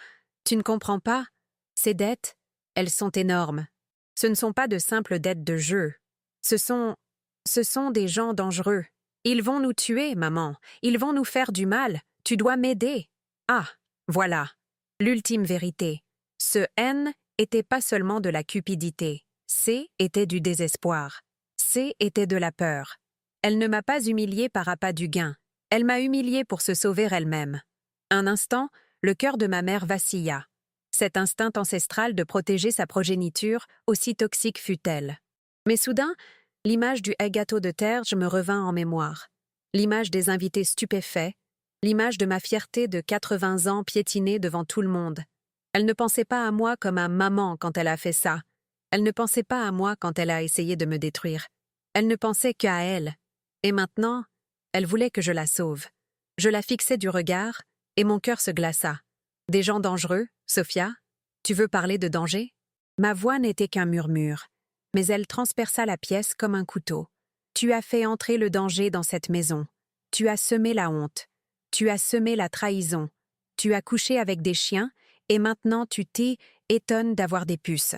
tu ne comprends pas? Ces dettes, elles sont énormes. Ce ne sont pas de simples dettes de jeu. Ce sont des gens dangereux. Ils vont nous tuer, maman. Ils vont nous faire du mal. Tu dois m'aider. » Ah, voilà. L'ultime vérité. Ce N était pas seulement de la cupidité. C était du désespoir. C était de la peur. Elle ne m'a pas humiliée par appât du gain. Elle m'a humiliée pour se sauver elle-même. Un instant, le cœur de ma mère vacilla. Cet instinct ancestral de protéger sa progéniture, aussi toxique fût-elle. Mais soudain, l'image du gâteau de terre me revint en mémoire. L'image des invités stupéfaits, l'image de ma fierté de 80 ans piétinée devant tout le monde. Elle ne pensait pas à moi comme à maman quand elle a fait ça. Elle ne pensait pas à moi quand elle a essayé de me détruire. Elle ne pensait qu'à elle. Et maintenant, elle voulait que je la sauve. Je la fixai du regard, et mon cœur se glaça. « Des gens dangereux, Sophia? Tu veux parler de danger ?» Ma voix n'était qu'un murmure, mais elle transperça la pièce comme un couteau. « Tu as fait entrer le danger dans cette maison. Tu as semé la honte. Tu as semé la trahison. Tu as couché avec des chiens, et maintenant tu t'étonnes d'avoir des puces.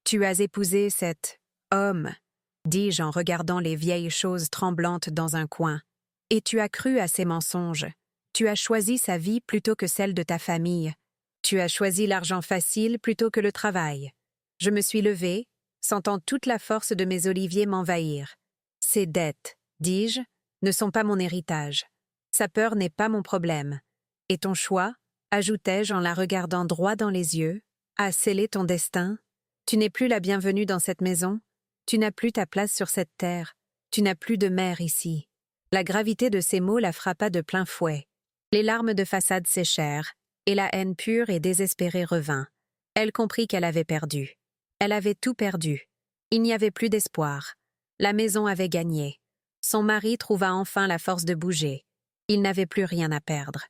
Tu as épousé cet homme, dis-je en regardant les vieilles choses tremblantes dans un coin. Et tu as cru à ses mensonges. Tu as choisi sa vie plutôt que celle de ta famille. Tu as choisi l'argent facile plutôt que le travail. Je me suis levée, sentant toute la force de mes oliviers m'envahir. Ces dettes, dis-je, ne sont pas mon héritage. Sa peur n'est pas mon problème. Et ton choix, ajoutai-je en la regardant droit dans les yeux, a scellé ton destin. Tu n'es plus la bienvenue dans cette maison. Tu n'as plus ta place sur cette terre. Tu n'as plus de mère ici. La gravité de ces mots la frappa de plein fouet. Les larmes de façade séchèrent, et la haine pure et désespérée revint. Elle comprit qu'elle avait perdu. Elle avait tout perdu. Il n'y avait plus d'espoir. La maison avait gagné. Son mari trouva enfin la force de bouger. Il n'avait plus rien à perdre.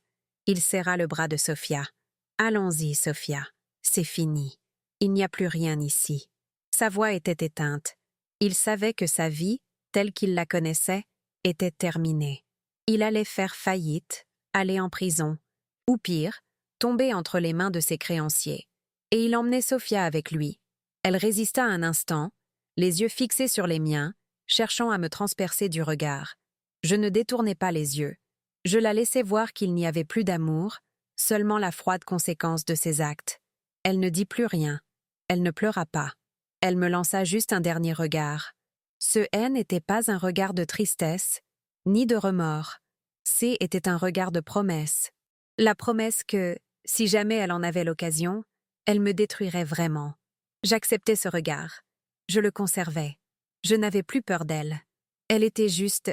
Il serra le bras de Sophia. « Allons-y, Sophia. C'est fini. Il n'y a plus rien ici. » Sa voix était éteinte. Il savait que sa vie, telle qu'il la connaissait, était terminée. Il allait faire faillite, aller en prison, ou pire, tomber entre les mains de ses créanciers. Et il emmenait Sophia avec lui. Elle résista un instant, les yeux fixés sur les miens, cherchant à me transpercer du regard. Je ne détournai pas les yeux. Je la laissai voir qu'il n'y avait plus d'amour, seulement la froide conséquence de ses actes. Elle ne dit plus rien. Elle ne pleura pas. Elle me lança juste un dernier regard. Ce haine n'était pas un regard de tristesse, ni de remords. C était un regard de promesse. La promesse que, si jamais elle en avait l'occasion, elle me détruirait vraiment. J'acceptais ce regard. Je le conservais. Je n'avais plus peur d'elle. Elle était juste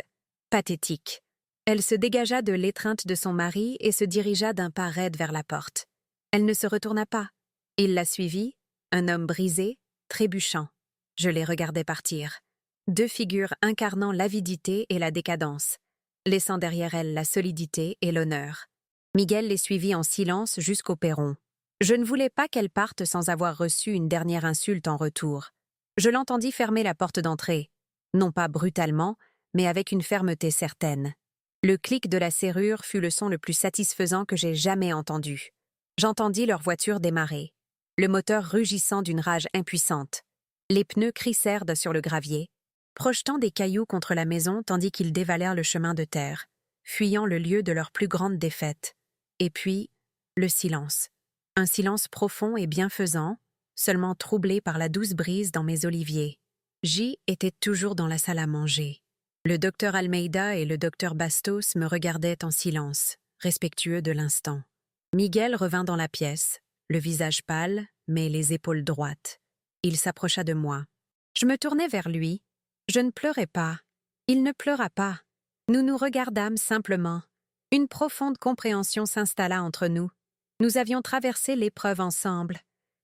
pathétique. Elle se dégagea de l'étreinte de son mari et se dirigea d'un pas raide vers la porte. Elle ne se retourna pas. Il la suivit, un homme brisé, trébuchant. Je les regardais partir. Deux figures incarnant l'avidité et la décadence, laissant derrière elles la solidité et l'honneur. Miguel les suivit en silence jusqu'au perron. Je ne voulais pas qu'elle parte sans avoir reçu une dernière insulte en retour. Je l'entendis fermer la porte d'entrée, non pas brutalement, mais avec une fermeté certaine. Le clic de la serrure fut le son le plus satisfaisant que j'ai jamais entendu. J'entendis leur voiture démarrer, le moteur rugissant d'une rage impuissante. Les pneus crissèrent sur le gravier, projetant des cailloux contre la maison tandis qu'ils dévalèrent le chemin de terre, fuyant le lieu de leur plus grande défaite. Et puis, le silence. Un silence profond et bienfaisant, seulement troublé par la douce brise dans mes oliviers. J était toujours dans la salle à manger. Le docteur Almeida et le docteur Bastos me regardaient en silence, respectueux de l'instant. Miguel revint dans la pièce, le visage pâle, mais les épaules droites. Il s'approcha de moi. Je me tournai vers lui. Je ne pleurais pas. Il ne pleura pas. Nous nous regardâmes simplement. Une profonde compréhension s'installa entre nous. Nous avions traversé l'épreuve ensemble.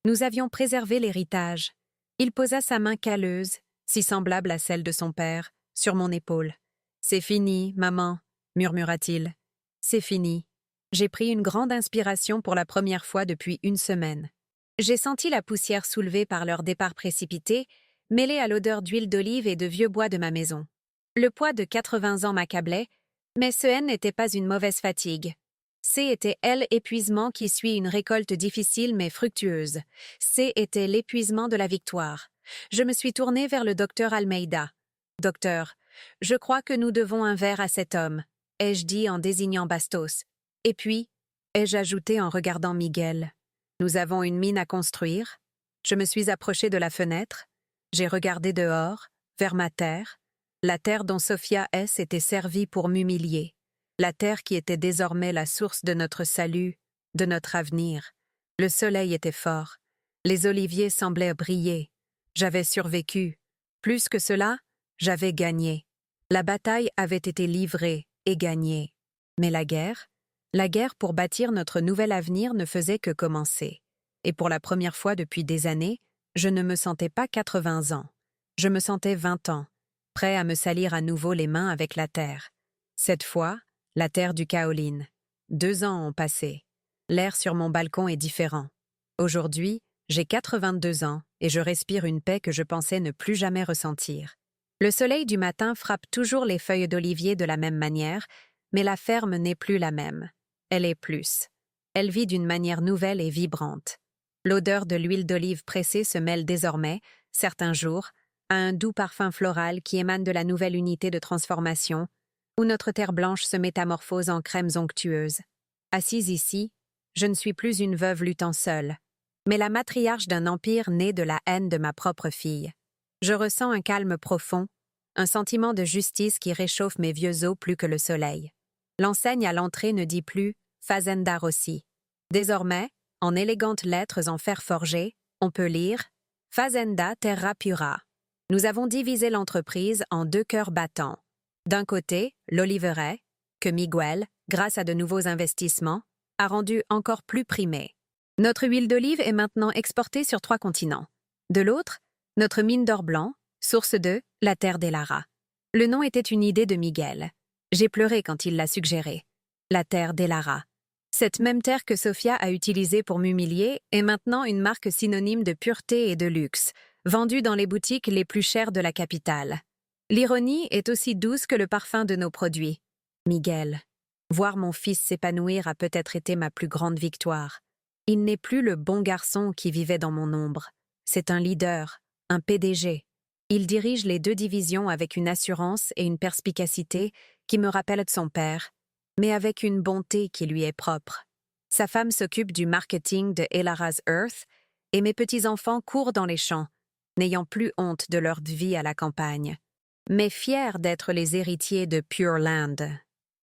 Nous avions préservé l'héritage. Il posa sa main calleuse, si semblable à celle de son père, sur mon épaule. « C'est fini, maman, » murmura-t-il. « C'est fini. » J'ai pris une grande inspiration pour la première fois depuis une semaine. J'ai senti la poussière soulevée par leur départ précipité, mêlée à l'odeur d'huile d'olive et de vieux bois de ma maison. Le poids de 80 ans m'accablait, mais ce N n'était pas une mauvaise fatigue. C était l'épuisement qui suit une récolte difficile mais fructueuse. C était l'épuisement de la victoire. Je me suis tournée vers le docteur Almeida. « Docteur, je crois que nous devons un verre à cet homme », ai-je dit en désignant Bastos. Et puis, ai-je ajouté en regardant Miguel. Nous avons une mine à construire. Je me suis approchée de la fenêtre. J'ai regardé dehors, vers ma terre, la terre dont Sophia S. était servie pour m'humilier, la terre qui était désormais la source de notre salut, de notre avenir. Le soleil était fort. Les oliviers semblaient briller. J'avais survécu. Plus que cela, j'avais gagné. La bataille avait été livrée et gagnée. Mais la guerre pour bâtir notre nouvel avenir ne faisait que commencer. Et pour la première fois depuis des années, je ne me sentais pas 80 ans. Je me sentais 20 ans, prêt à me salir à nouveau les mains avec la terre. Cette fois, la terre du kaolin. 2 ans ont passé. L'air sur mon balcon est différent. Aujourd'hui, j'ai 82 ans et je respire une paix que je pensais ne plus jamais ressentir. Le soleil du matin frappe toujours les feuilles d'olivier de la même manière, mais la ferme n'est plus la même. Elle est plus. Elle vit d'une manière nouvelle et vibrante. L'odeur de l'huile d'olive pressée se mêle désormais, certains jours, à un doux parfum floral qui émane de la nouvelle unité de transformation, où notre terre blanche se métamorphose en crèmes onctueuses. Assise ici, je ne suis plus une veuve luttant seule, mais la matriarche d'un empire né de la haine de ma propre fille. Je ressens un calme profond, un sentiment de justice qui réchauffe mes vieux os plus que le soleil. L'enseigne à l'entrée ne dit plus « Fazenda Rossi ». Désormais, en élégantes lettres en fer forgé, on peut lire « Fazenda Terra Pura ». Nous avons divisé l'entreprise en 2 cœurs battants. D'un côté, l'oliveraie, que Miguel, grâce à de nouveaux investissements, a rendu encore plus primée. Notre huile d'olive est maintenant exportée sur 3 continents. De l'autre, notre mine d'or blanc, source de la terre des Lara. Le nom était une idée de Miguel. J'ai pleuré quand il l'a suggéré. La terre des Lara. Cette même terre que Sophia a utilisée pour m'humilier est maintenant une marque synonyme de pureté et de luxe, vendue dans les boutiques les plus chères de la capitale. L'ironie est aussi douce que le parfum de nos produits. Miguel. Voir mon fils s'épanouir a peut-être été ma plus grande victoire. Il n'est plus le bon garçon qui vivait dans mon ombre. C'est un leader, un PDG. Il dirige les 2 divisions avec une assurance et une perspicacité qui me rappellent de son père, mais avec une bonté qui lui est propre. Sa femme s'occupe du marketing de Elara's Earth et mes petits-enfants courent dans les champs, n'ayant plus honte de leur vie à la campagne, mais fiers d'être les héritiers de Pure Land.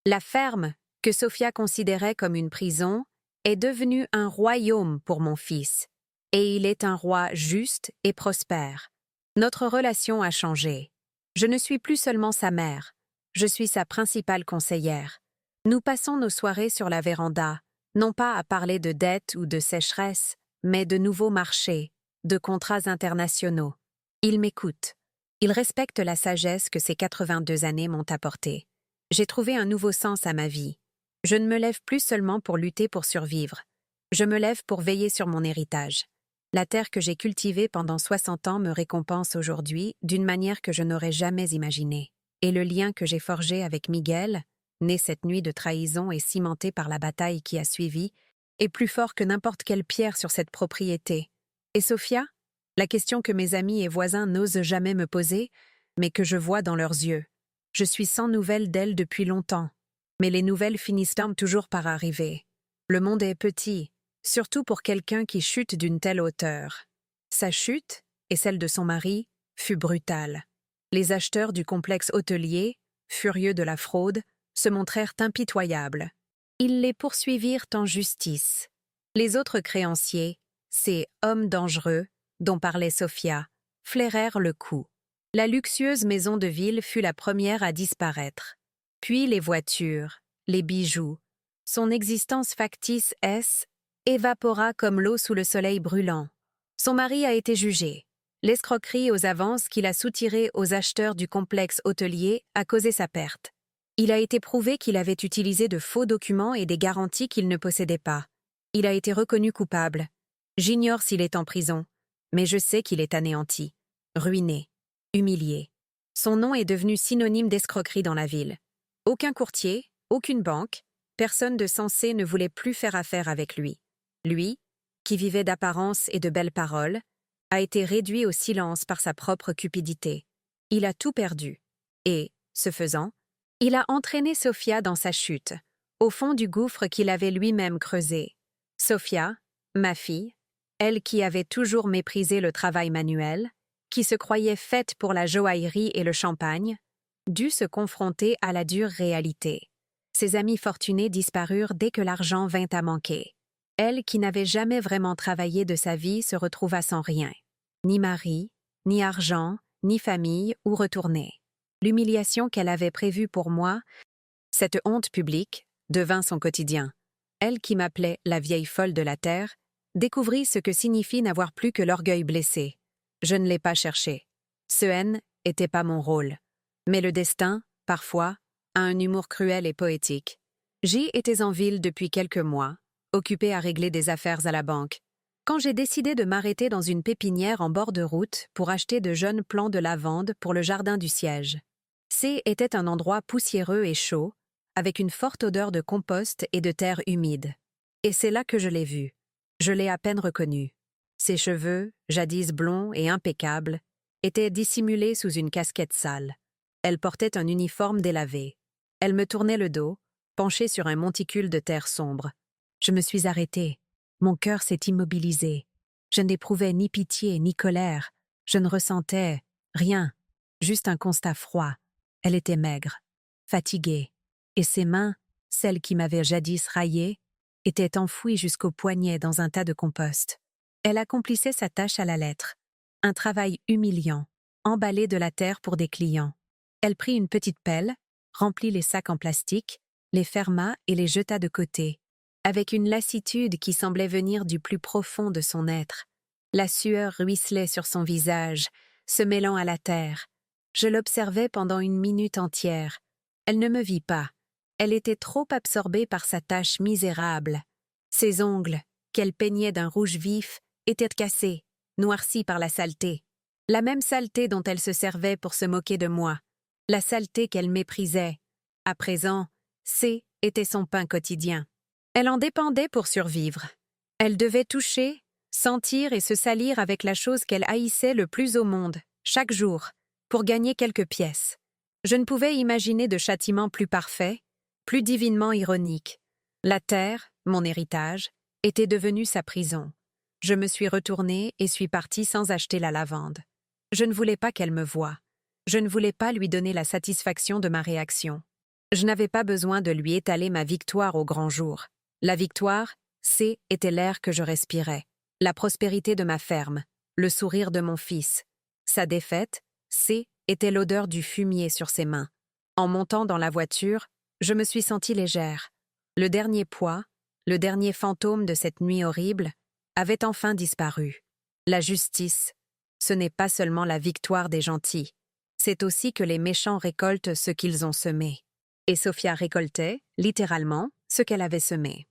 La ferme, que Sophia considérait comme une prison, est devenue un royaume pour mon fils, et il est un roi juste et prospère. Notre relation a changé. Je ne suis plus seulement sa mère, je suis sa principale conseillère. Nous passons nos soirées sur la véranda, non pas à parler de dettes ou de sécheresse, mais de nouveaux marchés, de contrats internationaux. Il m'écoute. Il respecte la sagesse que ces 82 années m'ont apportée. J'ai trouvé un nouveau sens à ma vie. Je ne me lève plus seulement pour lutter pour survivre. Je me lève pour veiller sur mon héritage. La terre que j'ai cultivée pendant 60 ans me récompense aujourd'hui d'une manière que je n'aurais jamais imaginée. Et le lien que j'ai forgé avec Miguel, né cette nuit de trahison et cimenté par la bataille qui a suivi, est plus fort que n'importe quelle pierre sur cette propriété. Et Sophia? La question que mes amis et voisins n'osent jamais me poser, mais que je vois dans leurs yeux. Je suis sans nouvelles d'elle depuis longtemps, mais les nouvelles finissent toujours par arriver. Le monde est petit, surtout pour quelqu'un qui chute d'une telle hauteur. Sa chute, et celle de son mari, fut brutale. Les acheteurs du complexe hôtelier, furieux de la fraude, se montrèrent impitoyables. Ils les poursuivirent en justice. Les autres créanciers, ces hommes dangereux, dont parlait Sophia, flairèrent le coup. La luxueuse maison de ville fut la première à disparaître. Puis les voitures, les bijoux. Son existence factice évapora comme l'eau sous le soleil brûlant. Son mari a été jugé. L'escroquerie aux avances qu'il a soutirées aux acheteurs du complexe hôtelier a causé sa perte. Il a été prouvé qu'il avait utilisé de faux documents et des garanties qu'il ne possédait pas. Il a été reconnu coupable. J'ignore s'il est en prison, mais je sais qu'il est anéanti, ruiné, humilié. Son nom est devenu synonyme d'escroquerie dans la ville. Aucun courtier, aucune banque, personne de sensé ne voulait plus faire affaire avec lui. Lui, qui vivait d'apparence et de belles paroles, a été réduit au silence par sa propre cupidité. Il a tout perdu. Et, ce faisant, il a entraîné Sophia dans sa chute, au fond du gouffre qu'il avait lui-même creusé. Sophia, ma fille, elle qui avait toujours méprisé le travail manuel, qui se croyait faite pour la joaillerie et le champagne, dut se confronter à la dure réalité. Ses amis fortunés disparurent dès que l'argent vint à manquer. Elle, qui n'avait jamais vraiment travaillé de sa vie, se retrouva sans rien. Ni mari, ni argent, ni famille, où retourner. L'humiliation qu'elle avait prévue pour moi, cette honte publique, devint son quotidien. Elle qui m'appelait la vieille folle de la terre, découvrit ce que signifie n'avoir plus que l'orgueil blessé. Je ne l'ai pas cherché. Ce haine n'était pas mon rôle. Mais le destin, parfois, a un humour cruel et poétique. J'y étais en ville depuis quelques mois, occupée à régler des affaires à la banque, quand j'ai décidé de m'arrêter dans une pépinière en bord de route pour acheter de jeunes plants de lavande pour le jardin du siège. C était un endroit poussiéreux et chaud, avec une forte odeur de compost et de terre humide. Et c'est là que je l'ai vu. Je l'ai à peine reconnu. Ses cheveux, jadis blonds et impeccables, étaient dissimulés sous une casquette sale. Elle portait un uniforme délavé. Elle me tournait le dos, penchée sur un monticule de terre sombre. Je me suis arrêtée. Mon cœur s'est immobilisé. Je n'éprouvais ni pitié ni colère. Je ne ressentais rien, juste un constat froid. Elle était maigre, fatiguée, et ses mains, celles qui m'avaient jadis raillée, étaient enfouies jusqu'au poignet dans un tas de compost. Elle accomplissait sa tâche à la lettre. Un travail humiliant, emballé de la terre pour des clients. Elle prit une petite pelle, remplit les sacs en plastique, les ferma et les jeta de côté, avec une lassitude qui semblait venir du plus profond de son être. La sueur ruisselait sur son visage, se mêlant à la terre. Je l'observais pendant une minute entière. Elle ne me vit pas. Elle était trop absorbée par sa tâche misérable. Ses ongles, qu'elle peignait d'un rouge vif, étaient cassés, noircis par la saleté. La même saleté dont elle se servait pour se moquer de moi. La saleté qu'elle méprisait. À présent, C était son pain quotidien. Elle en dépendait pour survivre. Elle devait toucher, sentir et se salir avec la chose qu'elle haïssait le plus au monde, chaque jour, pour gagner quelques pièces. Je ne pouvais imaginer de châtiment plus parfait, plus divinement ironique. La terre, mon héritage, était devenue sa prison. Je me suis retournée et suis partie sans acheter la lavande. Je ne voulais pas qu'elle me voie. Je ne voulais pas lui donner la satisfaction de ma réaction. Je n'avais pas besoin de lui étaler ma victoire au grand jour. La victoire, était l'air que je respirais, la prospérité de ma ferme, le sourire de mon fils. Sa défaite, était l'odeur du fumier sur ses mains. En montant dans la voiture, je me suis sentie légère. Le dernier poids, le dernier fantôme de cette nuit horrible, avait enfin disparu. La justice, ce n'est pas seulement la victoire des gentils, c'est aussi que les méchants récoltent ce qu'ils ont semé. Et Sophia récoltait, littéralement, ce qu'elle avait semé.